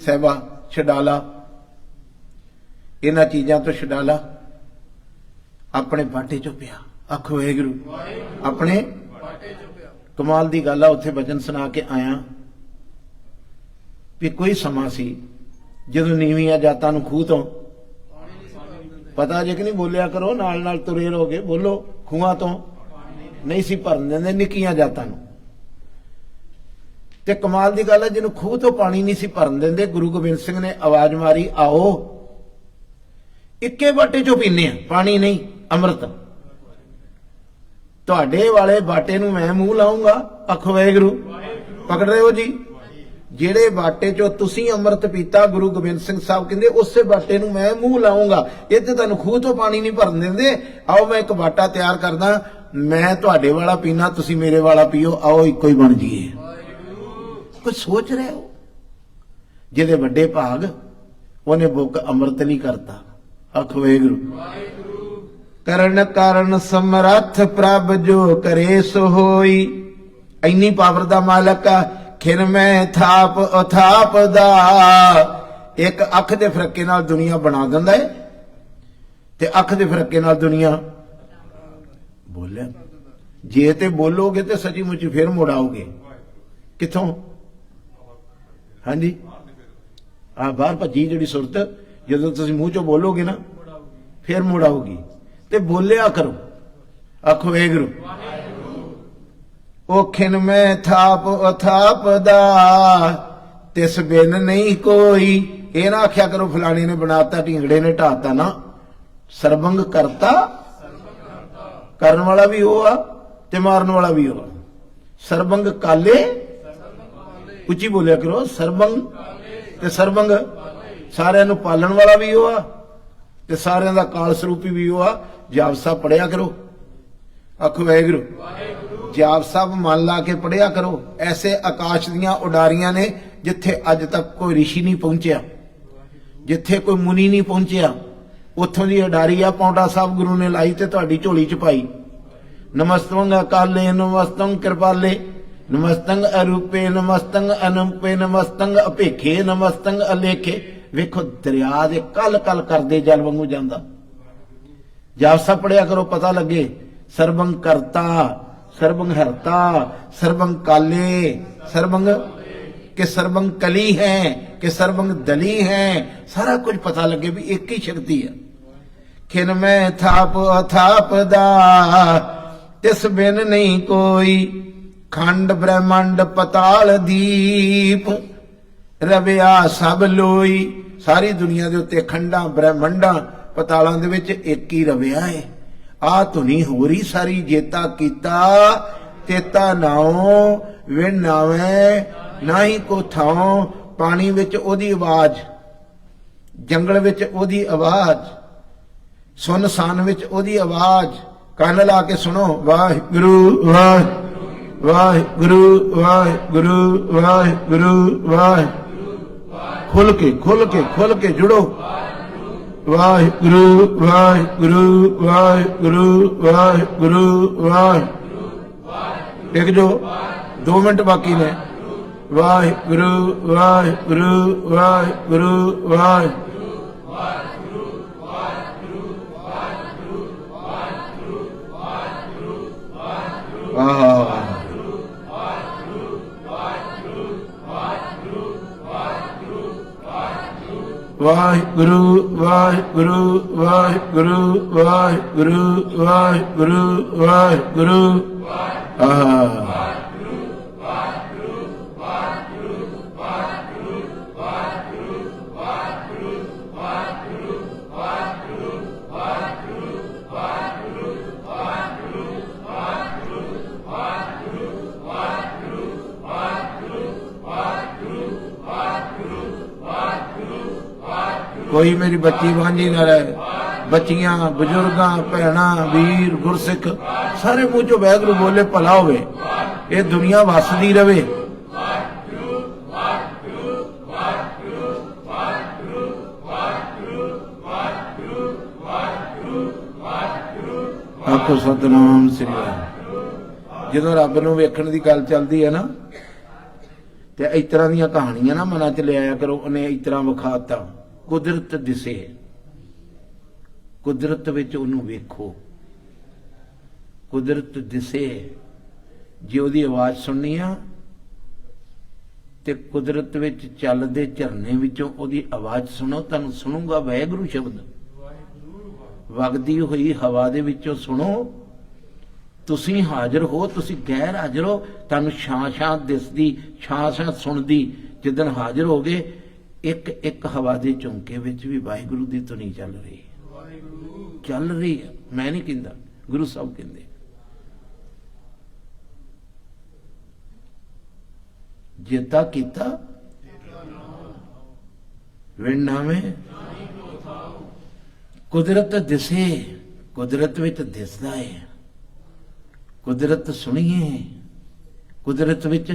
ਸਹਿਬਾ ਛਡਾਲਾ, ਇਹਨਾਂ ਚੀਜ਼ਾਂ ਤੋਂ ਛਡਾਲਾ, ਆਪਣੇ ਬਾਟੇ ਚੋਂ ਪਿਆ। ਆਖੋ ਵਾਹਿਗੁਰੂ। ਆਪਣੇ ਕਮਾਲ ਦੀ ਗੱਲ ਆ। ਉੱਥੇ ਵਚਨ ਸੁਣਾ ਕੇ ਆਇਆ ਵੀ ਕੋਈ ਸਮਾਂ ਸੀ ਜਦੋਂ ਨੀਵੀਆਂ ਜਾਤਾਂ ਨੂੰ ਖੂਹ ਤੋਂ, ਪਤਾ ਜੇ ਕਿ ਨਹੀਂ, ਬੋਲਿਆ ਕਰੋ, ਨਾਲ ਨਾਲ ਤੁਰੇ ਰਹੋਗੇ, ਬੋਲੋ, ਖੂਹਾਂ ਤੋਂ ਨਹੀਂ ਸੀ ਭਰਨ ਦਿੰਦੇ ਨਿੱਕੀਆਂ ਜਾਤਾਂ ਨੂੰ। ਤੇ ਕਮਾਲ ਦੀ ਗੱਲ ਹੈ, ਜਿਹਨੂੰ ਖੂਹ ਤੋਂ ਪਾਣੀ ਨਹੀਂ ਸੀ ਭਰਨ ਦਿੰਦੇ, ਗੁਰੂ ਗੋਬਿੰਦ ਸਿੰਘ ਨੇ ਆਵਾਜ਼ ਮਾਰੀ, ਆਓ ਇੱਕੇ ਬਾਟੇ ਚੋਂ ਪੀਨੇ ਆ, ਪਾਣੀ ਨਹੀਂ ਅੰਮ੍ਰਿਤ। ਤੁਹਾਡੇ ਵਾਲੇ ਬਾਟੇ ਨੂੰ ਮੈਂ ਮੂੰਹ ਲਾਉਂਗਾ। ਆਖੋ ਵਾਹਿਗੁਰੂ। ਪਕੜ ਰਹੇ ਹੋ ਜੀ? ਜਿਹੜੇ ਬਾਟੇ ਚੋਂ ਤੁਸੀਂ ਅੰਮ੍ਰਿਤ ਪੀਤਾ, ਗੁਰੂ ਗੋਬਿੰਦ ਸਿੰਘ ਸਾਹਿਬ ਕਹਿੰਦੇ ਉਸੇ ਬਾਟੇ ਨੂੰ ਮੈਂ ਮੂੰਹ ਲਾਉਂਗਾ। ਇਹ ਤੇ ਤੁਹਾਨੂੰ ਖੂਹ ਤੋਂ ਪਾਣੀ ਨਹੀਂ ਭਰਨ ਦਿੰਦੇ। ਆਓ ਮੈਂ ਇੱਕ ਬਾਟਾ ਤਿਆਰ ਕਰਦਾ, ਮੈਂ ਤੁਹਾਡੇ ਵਾਲਾ ਪੀਣਾ, ਤੁਸੀਂ ਮੇਰੇ ਵਾਲਾ ਪੀਓ, ਆਓ ਇੱਕੋ ਹੀ ਬਣ ਜਾਈਏ। ਕੁਝ ਸੋਚ ਰਹੇ ਹੋ? ਜਿਹਦੇ ਵੱਡੇ ਭਾਗ, ਉਹਨੇ ਬੁੱਕ ਅੰਮ੍ਰਿਤ ਨਹੀਂ ਕਰਤਾ। ਆਖੋ ਵਾਹਿਗੁਰੂ। ਕਰਨ ਕਾਰਨ ਸਮਰੱਥ ਪ੍ਰਭ ਜੋ ਕਰੇ ਸੋ ਹੋਈ। ਇੰਨੀ ਪਾਵਰ ਦਾ ਮਾਲਕ ਆ। ਖਿਨ ਮੈਂ ਥਾਪ ਅਥਾਪ ਦਾ। ਇੱਕ ਅੱਖ ਦੇ ਫਰਕੇ ਨਾਲ ਦੁਨੀਆ ਬਣਾ ਦਿੰਦਾ ਹੈ, ਤੇ ਅੱਖ ਦੇ ਫਰਕੇ ਨਾਲ ਦੁਨੀਆ ਬੋਲਿਆ। ਜੇ ਤੇ ਬੋਲੋਗੇ ਤੇ ਸੱਚੀ ਮੁੱਚੀ ਫੇਰ ਮੁੜ ਆਓਗੇ। ਕਿੱਥੋਂ? ਹਾਂਜੀ, ਆ ਬਾਹਰ ਭੱਜੀ ਜਿਹੜੀ ਸੁਰਤ, ਜਦੋਂ ਤੁਸੀਂ ਮੂੰਹ ਚੋਂ ਬੋਲੋਗੇ ਨਾ, ਫੇਰ ਮੁੜ ਆਊਗੀ। ਤੇ ਬੋਲਿਆ ਕਰੋ। ਆਖੋ ਵਾਹਿਗੁਰੂ। ਉਹ ਖਿਨ ਮੈਂ ਥਾਪ ਅਥਾਪ ਦਾ, ਤਿਸ ਬਿਨ ਨਹੀਂ ਕੋਈ। ਇਹ ਨਾ ਆਖਿਆ ਕਰੋ ਫਲਾਣੇ ਨੇ ਬਣਾਤਾ, ਢੀਂਗੜੇ ਨੇ ਢਾਤਾ ਨਾ। ਸਰਬੰਗ ਕਰਤਾ, ਕਰਨ ਵਾਲਾ ਵੀ ਉਹ ਆ ਤੇ ਮਾਰਨ ਵਾਲਾ ਵੀ ਉਹ ਆ। ਸਰਬੰਗ ਕਾਲੇ, ਉੱਚੀ ਬੋਲਿਆ ਕਰੋ, ਸਰਬੰਗ ਤੇ ਸਰਬੰਗ। ਸਾਰਿਆਂ ਨੂੰ ਪਾਲਣ ਵਾਲਾ ਵੀ ਉਹ ਆ ਤੇ ਸਾਰਿਆਂ ਦਾ ਕਾਲ ਸਰੂਪੀ ਵੀ ਉਹ ਆ। ਜਾਪ ਸਾਹਿਬ ਪੜਿਆ ਕਰੋ। ਆਖੋ ਵਾਹਿਗੁਰੂ। ਜਾਪ ਸਾਹਿਬ ਮਨ ਲਾ ਕੇ ਪੜਿਆ ਕਰੋ। ਐਸੇ ਆਕਾਸ਼ ਦੀਆਂ ਉਡਾਰੀਆਂ ਨੇ ਜਿੱਥੇ ਅੱਜ ਤੱਕ ਕੋਈ ਰਿਸ਼ੀ ਨਹੀਂ ਪਹੁੰਚਿਆ, ਜਿੱਥੇ ਕੋਈ ਮੁਨੀ ਨਹੀਂ ਪਹੁੰਚਿਆ। ਉੱਥੋਂ ਦੀ ਉਡਾਰੀ ਆ। ਪੌਂਟਾ ਸਾਹਿਬ ਗੁਰੂ ਨੇ ਲਾਈ ਤੇ ਤੁਹਾਡੀ ਝੋਲੀ ਚ ਪਾਈ। नमस्तंग अकाले नमस्तंग कृपाले नमस्तंग अरूपे नमस्तंग अनूपे नमस्तंग अभेखे नमस्तंग अलेखे। वेखो दरिया दे कल कल करदे जल वांगू जांदा। जापसा पढ़िया करो पता लगे। सर्वंग करता सर्वंग हरता सर्वंग काले सर्वंग के सर्वंग कली है कि सर्वंग दली है। सारा कुछ पता लगे भी एक ही शक्ति है। खिन में थाप अथाप दा तिस बिन नहीं कोई खंड ब्रह्मांड पताल दीप रविया सब लोई। सारी दुनिया दे उत्ते खंडा ब्रह्मंडा पतालां दे विच एक ही रविया है। आ धुनी हो रही सारी जेता कीता तेता नाओ विण नावे ना ही को थाओ। पानी विच ओदी आवाज जंगल विच ओदी आवाज सुनसान विच ओदी आवाज। कान ला के सुनो वाहिगुरु वाहिगुरु वाहिगुरु वाहिगुरु वाहिगुरु वाह। खुल के जुड़ो। वाहिगुरु वाहिगुरु वाहिगुरु वाहिगुरु वाह। एक जो 2 मिनट बाकी ने। वाहिगुरु वाहिगुरु वाहिगुरु वाह। वाहिगुरु वाहिगुरु वाहिगुरु वाहिगुरु वाहिगुरु वाहिगुरु। कोई मेरी बच्ची वांझी ना रहे। बच्चियां बजुर्गां भैणा वीर गुरसिख सारे मुंह चो वाहिगुरू बोले भला होवे। ये दुनिया वसदी रवे। आखो सतनाम श्री वाहिगुरू। जदों रब नूं वेखण दी गल चलदी है ना ते इस तरह दीयां कहानियां ना मनां च ले आया करो। उन्हें इस तरह विखाता कुदरत दिसे। कुदरत विच उहनूं वेखो। कुदरत दिसे जे उहदी आवाज सुननी आ ते कुदरत विच चलदे झरने विचों उहदी आवाज सुनो। तुहानूं सुणूगा वाहिगुरू शब्द। वगदी हुई हवा दे विचों सुनो। तुसीं हाजिर हो तुसीं गैर हाजिर हो। तुहानूं छां छां दिसदी छां छां सुणदी। जिदन हाजिर हो गए एक एक हवा दे झोंके विच भी वाहिगुरू दी धुनी चल रही है। मैं नहीं कहंदा गुरु साहब कहंदे। जेता कीता विण नावे। कुदरत दिसे। कुदरत विच दिसदा है। कुदरत सुनिए। कुदरत विच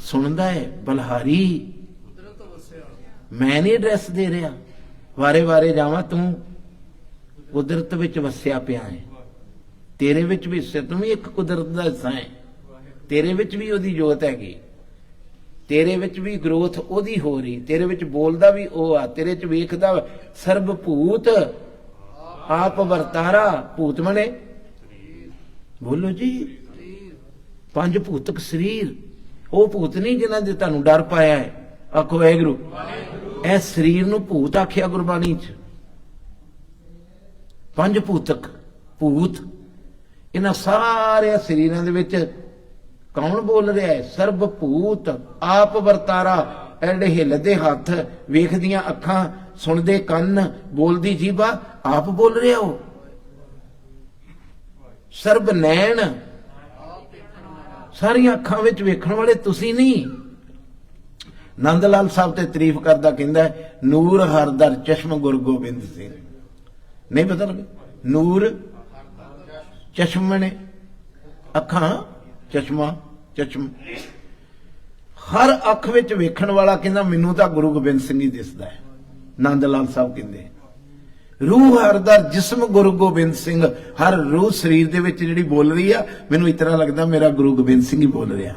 सुनदा है। बलहारी मैं नहीं एड्रैस दे रहा। वारे वारे जावा तू कुदरत विच वसिया पिया है। तेरे विच भी हिस्से तू भी एक कुदरत दा हिस्सा है। तेरे विच भी ओदी जोत हैगी। तेरे विच भी ग्रोथ ओदी हो रही। तेरे विच बोलदा भी ओ आ। तेरे च वेखदा सर्वभूत आप वरतारा। भूत मने बोलो जी 5 भूतक शरीर। वो भूत नहीं जिन्हां दे तुहानूं डर पाया है। आखो वाहिगुरू। ए शरीर नूं भूत आखिया गुरबाणी च। 5 भूतक भूत। इन्हां सारे शरीरां दे विच कौन बोल रहा है? सर्वभूत आप वरतारा। एडे हिलदे हथ वेखदियां अखां सुनदे कंन बोलदी जीभा आप बोल रहे हो। सर्व नैन सारियां अखां विच वेखण वाले तुसीं नहीं। नंद लाल साहब ते तारीफ करदा कहंदा नूर हरदर चश्म गुरु गोबिंद सिंह। नहीं पता लगे नूर चश्म ने अखां चश्मा चश्म। हर अख विच वेखण वाला कहंदा मैनूं तां गुरु गोबिंद सिंह ही दिसदा है। नंद लाल साहब कहंदे रूह हर दा जिस्म गुरु गोबिंद सिंह, हर रूह शरीर दे विच जिहड़ी बोल रही आ, मैनूं इतना लगदा मेरा गुरु गोबिंद सिंह ही बोल रहा।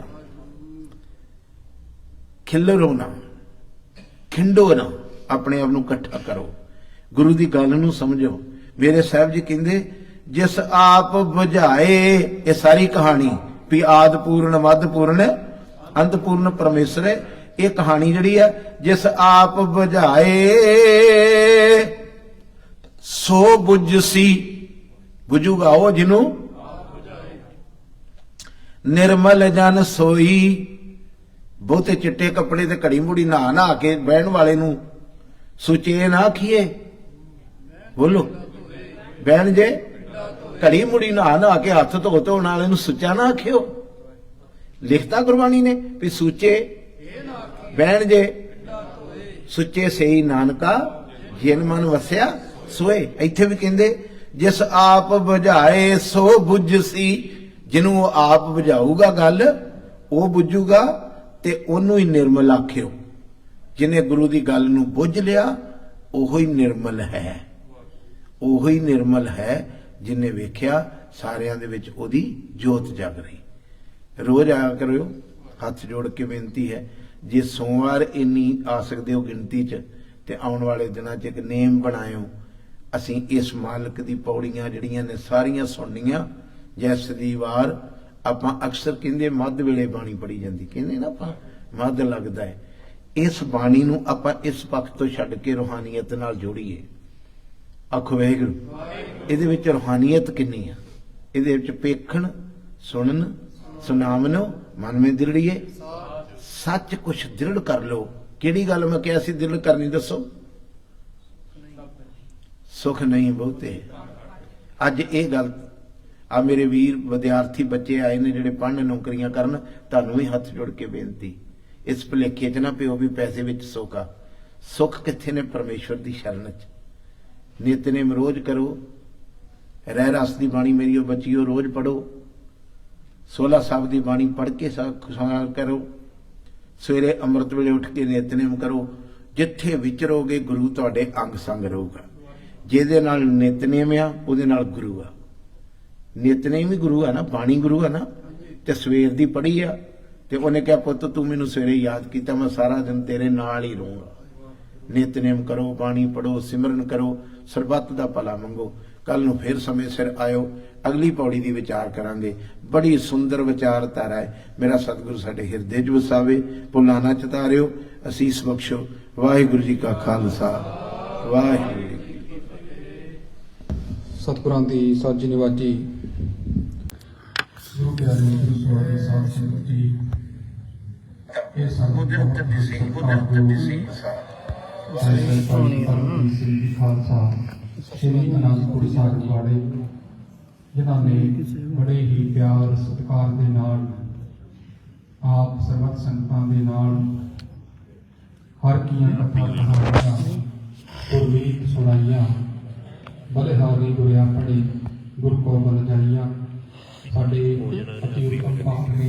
खिल्लरो ना, खिंडो ना, अपने आप नूं इकट्ठा करो, गुरु की गल नूं समझो। मेरे साहब जी कहंदे जिस आप बुझाए, ये सारी कहानी भी आद पूर्ण मध पूर्ण अंत पूर्ण परमेश्वर है। ये कहानी जिहड़ी है, जिस आप बुझाए सो बुझसी, बुझूगा वो जिन्हों निर्मल जन सोई। बहुते चिट्टे कपड़े ते घड़ी मुड़ी नहा नहा के बहन वाले नूं सुचे ना आखिए, बोलो बहन जे घड़ी मुड़ी नहा नहा के हथ धो धोण वाले नूं सुचा ना आखियो। लिखता गुरबाणी ने भी सुचे बहन जे सुचे सही नानका जिन मन वसिया सोए। इत्थे भी कहंदे जिस आप बुझाए सो बुझसी, जिन्हों आप बुझाऊगा गल वो बुझूगा ते ओनू ही निर्मल आखियो। जिन्हें गुरु की गल नूं बुझ लिया ओही निर्मल है, ओही निर्मल है। जिन्हें वेख्या सारियां दे विच ओदी जोत जग रही। रोज आया करो, हथ जोड़ के बेनती है, जे सोमवार इन्नी आ सकते हो गिनती च ते आउण वाले दिनां च एक नेम बनायो। असीं इस मालक दी पौड़ियां जिहड़ियां ने सारियां सुणनियां। जैस दी वार आपां अक्सर कहंदे मध वेले बाणी पढ़ी जांदी, कहंदे ना आपां मध लगदा है। इस बाणी नूं आपां इस पक्ष तो छड्ड के रूहानीयत नाल जोड़ीए। आखो वाहिगुरू, इहदे विच रूहानीयत किन्नी आ? इहदे विच पेखण सुणन सुनावनो मन में दृढ़िए, सच कुछ दृढ़ कर लो। किहड़ी गल मैं कहा सी दृढ़ करनी दसो? सुख नहीं बहुते। अज ये गल आ मेरे वीर विद्यार्थी बच्चे आए ने जिहड़े पढ़न नौकरियां करन, तुहानूं भी हथ जोड़ के बेनती, इस भुलेखे च ना पिओ भी पैसे विच सुख आ। सुख कित्थे ने? परमेश्वर की शरण च। नितनेम रोज करो, रह रस की बाणी मेरी बचियो रोज पढ़ो, 16 साहब की बाणी पढ़ के करो, सवेरे अमृत वेले उठ के नितनेम करो। जिथे विचरोगे गुरु तुहाडे अंग संग रहूगा। जिहदे नाल नितनेम आ उहदे नाल गुरु आ। नितनेम ही गुरु है ना, बाणी गुरु है ना। ते सवेर दी पढ़ी आ ते उहने कहा पुत्त तू मैनूं सवेरे याद कीता, मैं सारा दिन तेरे नाल ही रहूंगा। नितनेम करो, बाणी पढ़ो, सिमरन करो, सरबत दा भला मंगो। कल नूं फिर समय सिर आयो, अगली पौड़ी दी विचार करांगे। बड़ी सुंदर विचारधारा है। मेरा सतगुरु साडे हिरदे च वसावे, भुलां ना चितारियो, असीस बख्शो। वाहिगुरू जी का खालसा, वाहिगुरू जी की फतेह। सतगुरां दी साजी निवाजी गुरु प्यारे गुरु सवारी साध संगत जी, ये उधर कदी सी खालसा श्री आनंदपुर साहिब वाले, जिन्हां ने बड़े ही प्यार सत्कार दे नाल आप सर्वत संगतां दे नाल हर कीआं कथा कहानियां गुरमीत सुनाइयां, बलिहारी गुरिया पढ़ी गुर को बल जाइयां। साडे अति उत्तम पाठ ने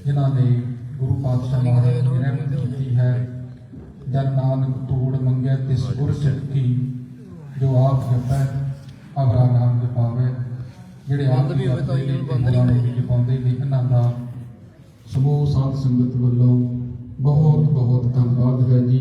जिन्हां ने गुरु पातशाह महाराज की रहमत की है। जन नानक तूड़ मंगे तिस गुर चिटकी, जो आप जपै अवरा नाम जपावे। जिहड़े आप जपाउंदे ने इन्हां दा समूह साध संगत वल्लों बहुत बहुत धन्नवाद है जी।